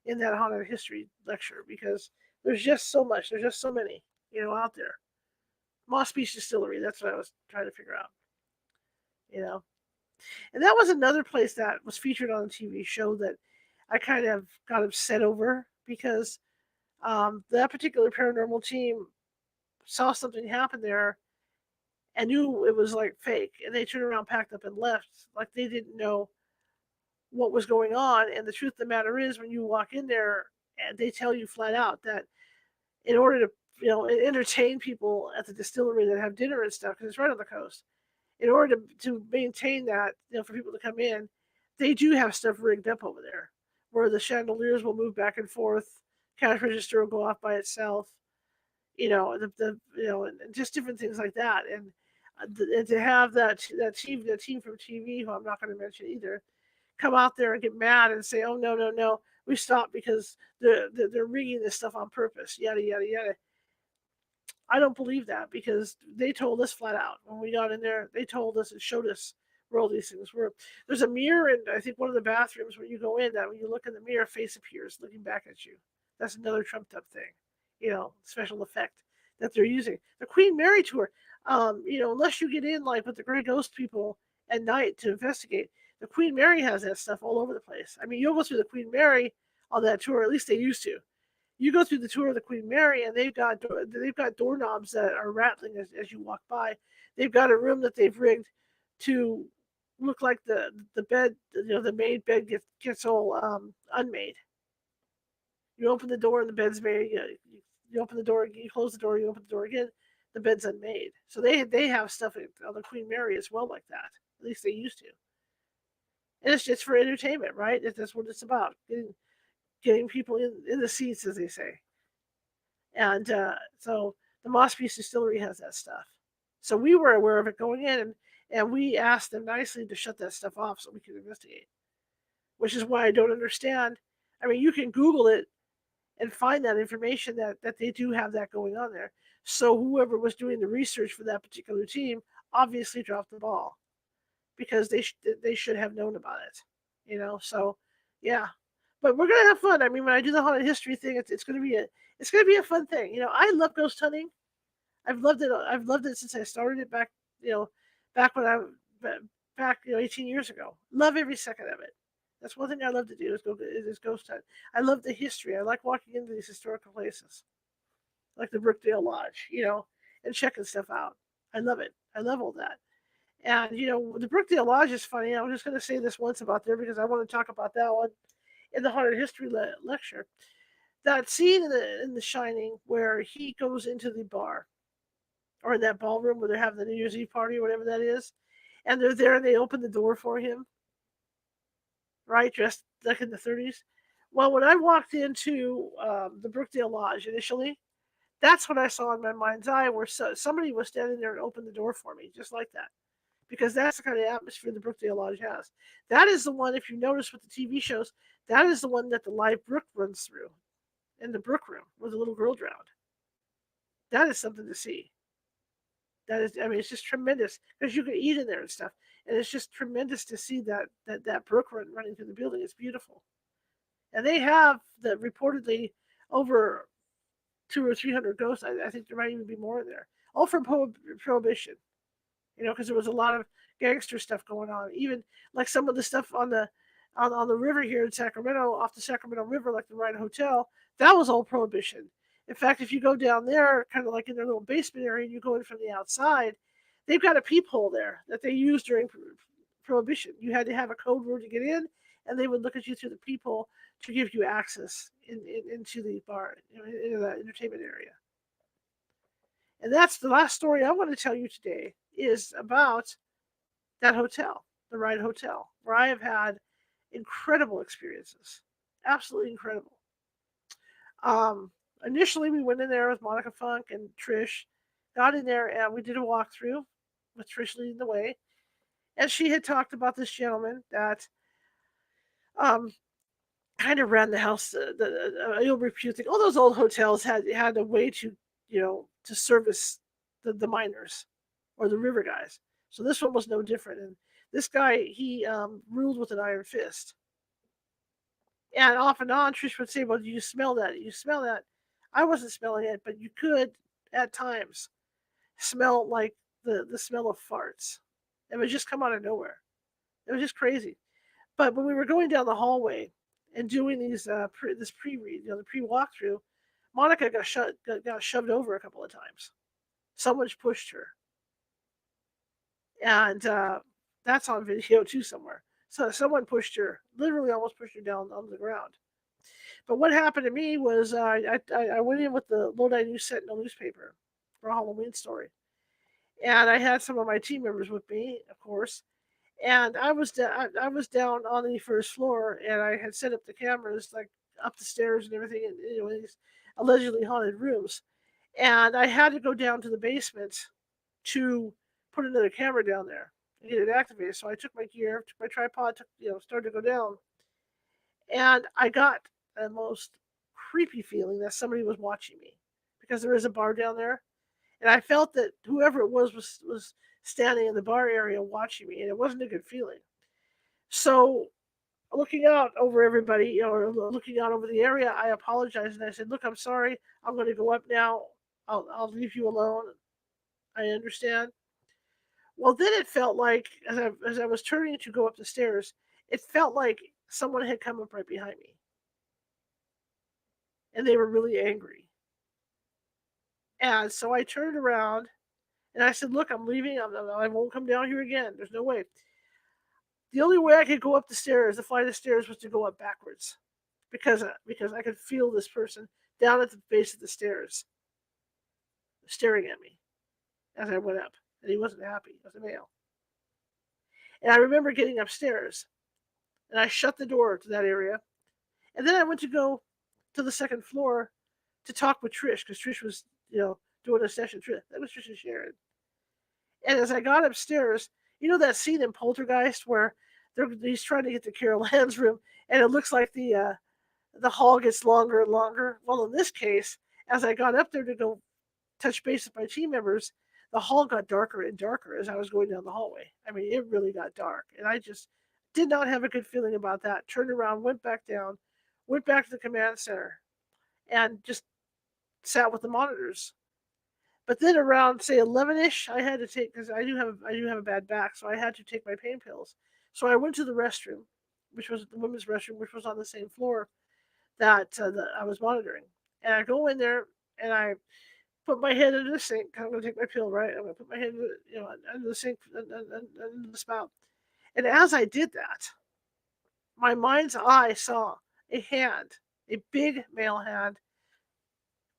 in that haunted history lecture, because there's just so much. There's just so many, out there. Moss Beach Distillery. That's what I was trying to figure out. You know, and that was another place that was featured on a TV show that I kind of got upset over because that particular paranormal team saw something happen there and knew it was like fake, and they turned around, packed up, and left like they didn't know what was going on. And the truth of the matter is, when you walk in there, and they tell you flat out that in order to entertain people at the distillery that have dinner and stuff, because it's right on the coast, in order to maintain that, for people to come in, they do have stuff rigged up over there where the chandeliers will move back and forth, cash register will go off by itself, and just different things like that. And to have that team from TV, who I'm not going to mention either, come out there and get mad and say, "Oh, no, no, no, we stopped because they're rigging this stuff on purpose," yada yada yada. I don't believe that, because they told us flat out when we got in there. They told us and showed us where all these things were. There's a mirror in, I think, one of the bathrooms when you go in, that when you look in the mirror, a face appears looking back at you. That's another trumped up thing, special effect that they're using. The Queen Mary tour, unless you get in like with the Grey Ghost people at night to investigate, the Queen Mary has that stuff all over the place. I mean, you'll go through the Queen Mary on that tour, at least they used to. You go through the tour of the Queen Mary, and they've got doorknobs that are rattling as you walk by. They've got a room that they've rigged to look like the bed, the made bed gets all unmade. You open the door and the bed's made. You open the door, you close the door, you open the door again, the bed's unmade. So they have stuff on the Queen Mary as well like that. At least they used to. And it's just for entertainment, right? That's what it's about. Getting people in the seats, as they say. And so the Moss Beach Distillery has that stuff. So we were aware of it going in, and we asked them nicely to shut that stuff off so we could investigate. Which is why I don't understand. I mean, you can Google it and find that information that they do have that going on there. So whoever was doing the research for that particular team obviously dropped the ball, because they should have known about it. So yeah. But we're gonna have fun. I mean, when I do the haunted history thing, it's gonna be a fun thing. I love ghost hunting. I've loved it. I've loved it since I started it back. Back when back 18 years ago. Love every second of it. That's one thing I love to do is ghost hunt. I love the history. I like walking into these historical places. like the Brookdale Lodge, and checking stuff out. I love it. I love all that. And the Brookdale Lodge is funny. I was just going to say this once about there because I want to talk about that one in the haunted history lecture. That scene in the Shining where he goes into the bar or in that ballroom where they're having the New Year's Eve party or whatever that is, and they're there and they open the door for him, right, dressed like in the 30s. Well, when I walked into the Brookdale Lodge initially, that's what I saw in my mind's eye, where somebody was standing there and opened the door for me, just like that. Because that's the kind of atmosphere the Brookdale Lodge has. That is the one, if you notice with the TV shows, that is the one that the live brook runs through in the brook room where the little girl drowned. That is something to see. That is, I mean, it's just tremendous because you can eat in there and stuff, and it's just tremendous to see that brook running through the building. It's beautiful, and they have the reportedly over 200 or 300 ghosts. I think there might even be more in there, all from Prohibition. Because there was a lot of gangster stuff going on. Even like some of the stuff on the river here in Sacramento, off the Sacramento River, like the Ryan Hotel, that was all Prohibition. In fact, if you go down there, kind of like in their little basement area, and you go in from the outside, they've got a peephole there that they used during Prohibition. You had to have a code word to get in, and they would look at you through the peephole to give you access into the bar, into the entertainment area. And that's the last story I want to tell you today is about that hotel, the Ryan Hotel, where I have had incredible experiences. Absolutely incredible. Um, Initially, we went in there with Monica Funk and Trish, got in there, and we did a walkthrough with Trish leading the way. And she had talked about this gentleman that um, kind of ran the house, the ill repute thing. All those old hotels had a way to service the miners or the river guys. So this one was no different. And this guy, he ruled with an iron fist. And off and on, Trish would say, "Well, do you smell that? You smell that?" I wasn't smelling it, but you could at times smell like the smell of farts. It would just come out of nowhere. It was just crazy. But when we were going down the hallway and doing this pre-read, the pre-walkthrough, Monica got shoved over a couple of times. Someone pushed her, and that's on video too somewhere. So someone pushed her, literally almost pushed her down on the ground. But what happened to me was I went in with the Lodi News Sentinel newspaper for a Halloween story, and I had some of my team members with me, of course. And I was down on the first floor, and I had set up the cameras like up the stairs and everything, in these allegedly haunted rooms. And I had to go down to the basement to put another camera down there and get it activated. So I took my gear, took my tripod, started to go down, and I got the most creepy feeling that somebody was watching me because there is a bar down there, and I felt that whoever it was standing in the bar area watching me, and it wasn't a good feeling. So looking out over everybody, or looking out over the area, I apologized and I said, "Look, I'm sorry. I'm going to go up now. I'll leave you alone. I understand." Well, then it felt like as I was turning to go up the stairs, it felt like someone had come up right behind me, and they were really angry. And so I turned around and I said, "Look, I'm leaving. I won't come down here again. There's no way." The only way I could go up the stairs, the flight of stairs, was to go up backwards, because I could feel this person down at the base of the stairs staring at me as I went up, and he wasn't happy. It was a male. And I remember getting upstairs, and I shut the door to that area, and then I went to go to the second floor to talk with Trish because Trish was, doing a session. That was Trish and Sharon. And as I got upstairs, that scene in Poltergeist where he's trying to get to Carol Ann's room, and it looks like the hall gets longer and longer. Well, in this case, as I got up there to go touch base with my team members, the hall got darker and darker as I was going down the hallway. I mean, it really got dark, and I just did not have a good feeling about that. Turned around, went back down, went back to the command center, and just sat with the monitors. But then around say 11ish, I had to take, because I do have a bad back, so I had to take my pain pills. So I went to the restroom, which was the women's restroom, which was on the same floor that I was monitoring. And I go in there, and I put my head into the sink. I'm going to take my pill, right? I'm going to put my head, under the sink and into the spout. And as I did that, my mind's eye saw a hand, a big male hand,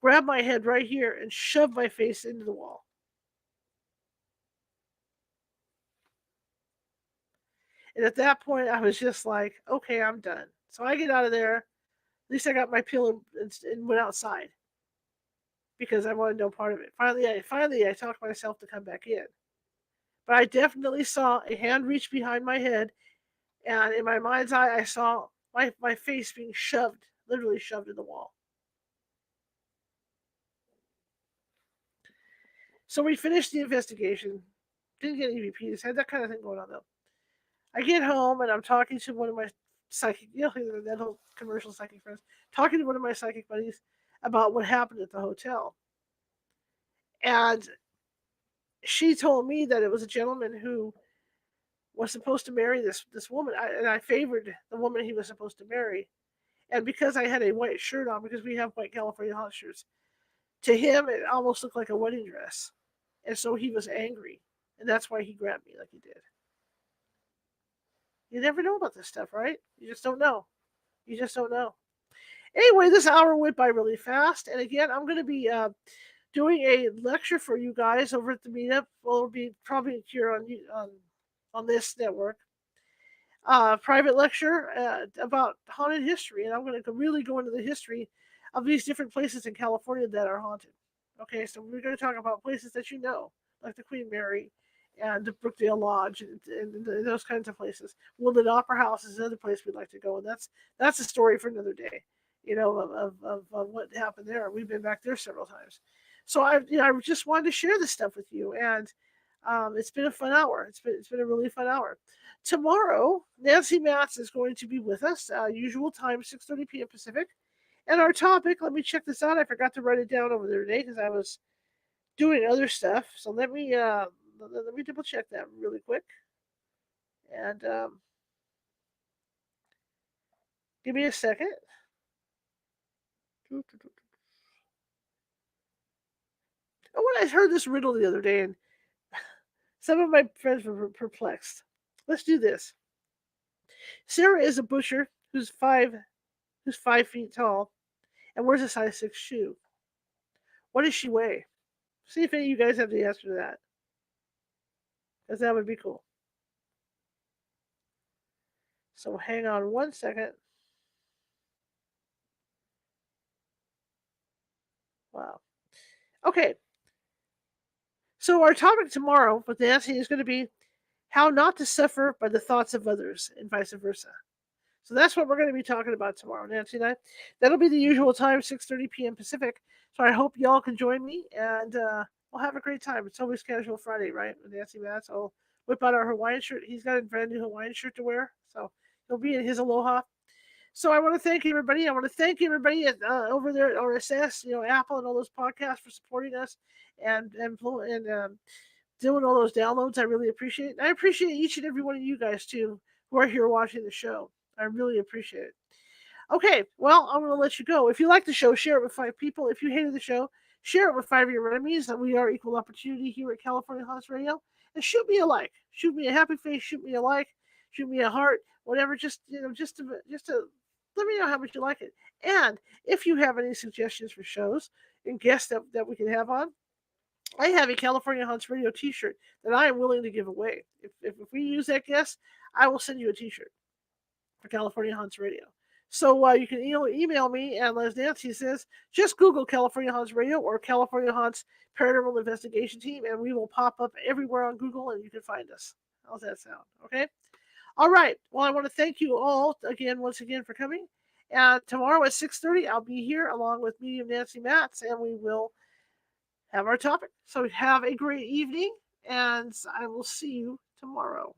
grab my head right here and shove my face into the wall. And at that point, I was just like, okay, I'm done. So I get out of there. At least I got my pill and went outside because I wanted no part of it. Finally, I talked myself to come back in. But I definitely saw a hand reach behind my head, and in my mind's eye, I saw my face being shoved, literally shoved in the wall. So we finished the investigation. Didn't get EVPs. Had that kind of thing going on though. I get home and I'm talking to one of my psychic, that whole commercial psychic friends, talking to one of my psychic buddies about what happened at the hotel. And she told me that it was a gentleman who was supposed to marry this woman, and I favored the woman he was supposed to marry. And because I had a white shirt on, because we have white California hot shirts, to him it almost looked like a wedding dress, and so he was angry, and that's why he grabbed me like he did. You never know about this stuff, right? You just don't know. You just don't know. Anyway, this hour went by really fast, and again, I'm going to be doing a lecture for you guys over at the meetup. Well, it'll be probably here on this network. Private lecture about haunted history, and I'm going to really go into the history of these different places in California that are haunted. Okay, so we're going to talk about places that you know, like the Queen Mary and the Brookdale Lodge and those kinds of places. Woodland Opera House is another place we'd like to go, and that's a story for another day. Of what happened there. We've been back there several times, so I just wanted to share this stuff with you, and it's been a fun hour. It's been a really fun hour. Tomorrow, Nancy Matz is going to be with us, usual time, 6:30 p.m. Pacific. And our topic, let me check this out. I forgot to write it down over there today because I was doing other stuff. So let me double check that really quick. And give me a second. Oh, when I heard this riddle the other day, and some of my friends were perplexed. Let's do this. Sarah is a butcher who's 5 feet tall and wears a size 6 shoe. What does she weigh? See if any of you guys have the answer to that, because that would be cool. So hang on one second. Wow. Okay. So our topic tomorrow with Nancy is going to be how not to suffer by the thoughts of others and vice versa. So that's what we're going to be talking about tomorrow, Nancy and I. That'll be the usual time, 6:30 p.m. Pacific. So I hope y'all can join me, and we'll have a great time. It's always Casual Friday, right? With Nancy Matz. I'll whip out our Hawaiian shirt. He's got a brand new Hawaiian shirt to wear, so he'll be in his aloha. So I want to thank everybody. I want to thank everybody over there at RSS, Apple and all those podcasts for supporting us and doing all those downloads. I really appreciate it. I appreciate each and every one of you guys too who are here watching the show. I really appreciate it. Okay, well, I'm going to let you go. If you like the show, share it with 5 people. If you hated the show, share it with 5 of your enemies. That we are equal opportunity here at California Haunts Radio. And shoot me a like. Shoot me a happy face. Shoot me a like. Shoot me a heart. Whatever. Just to let me know how much you like it. And if you have any suggestions for shows and guests that we can have on, I have a California Haunts Radio T-shirt that I am willing to give away. If we use that guest, I will send you a T-shirt for California Haunts Radio. So you can email me, and as Nancy says, just Google California Haunts Radio or California Haunts Paranormal Investigation Team, and we will pop up everywhere on Google, and you can find us. How's that sound? Okay? All right. Well, I want to thank you all once again for coming. And tomorrow at 6:30, I'll be here along with medium Nancy Matz, and we will have our topic. So have a great evening, and I will see you tomorrow.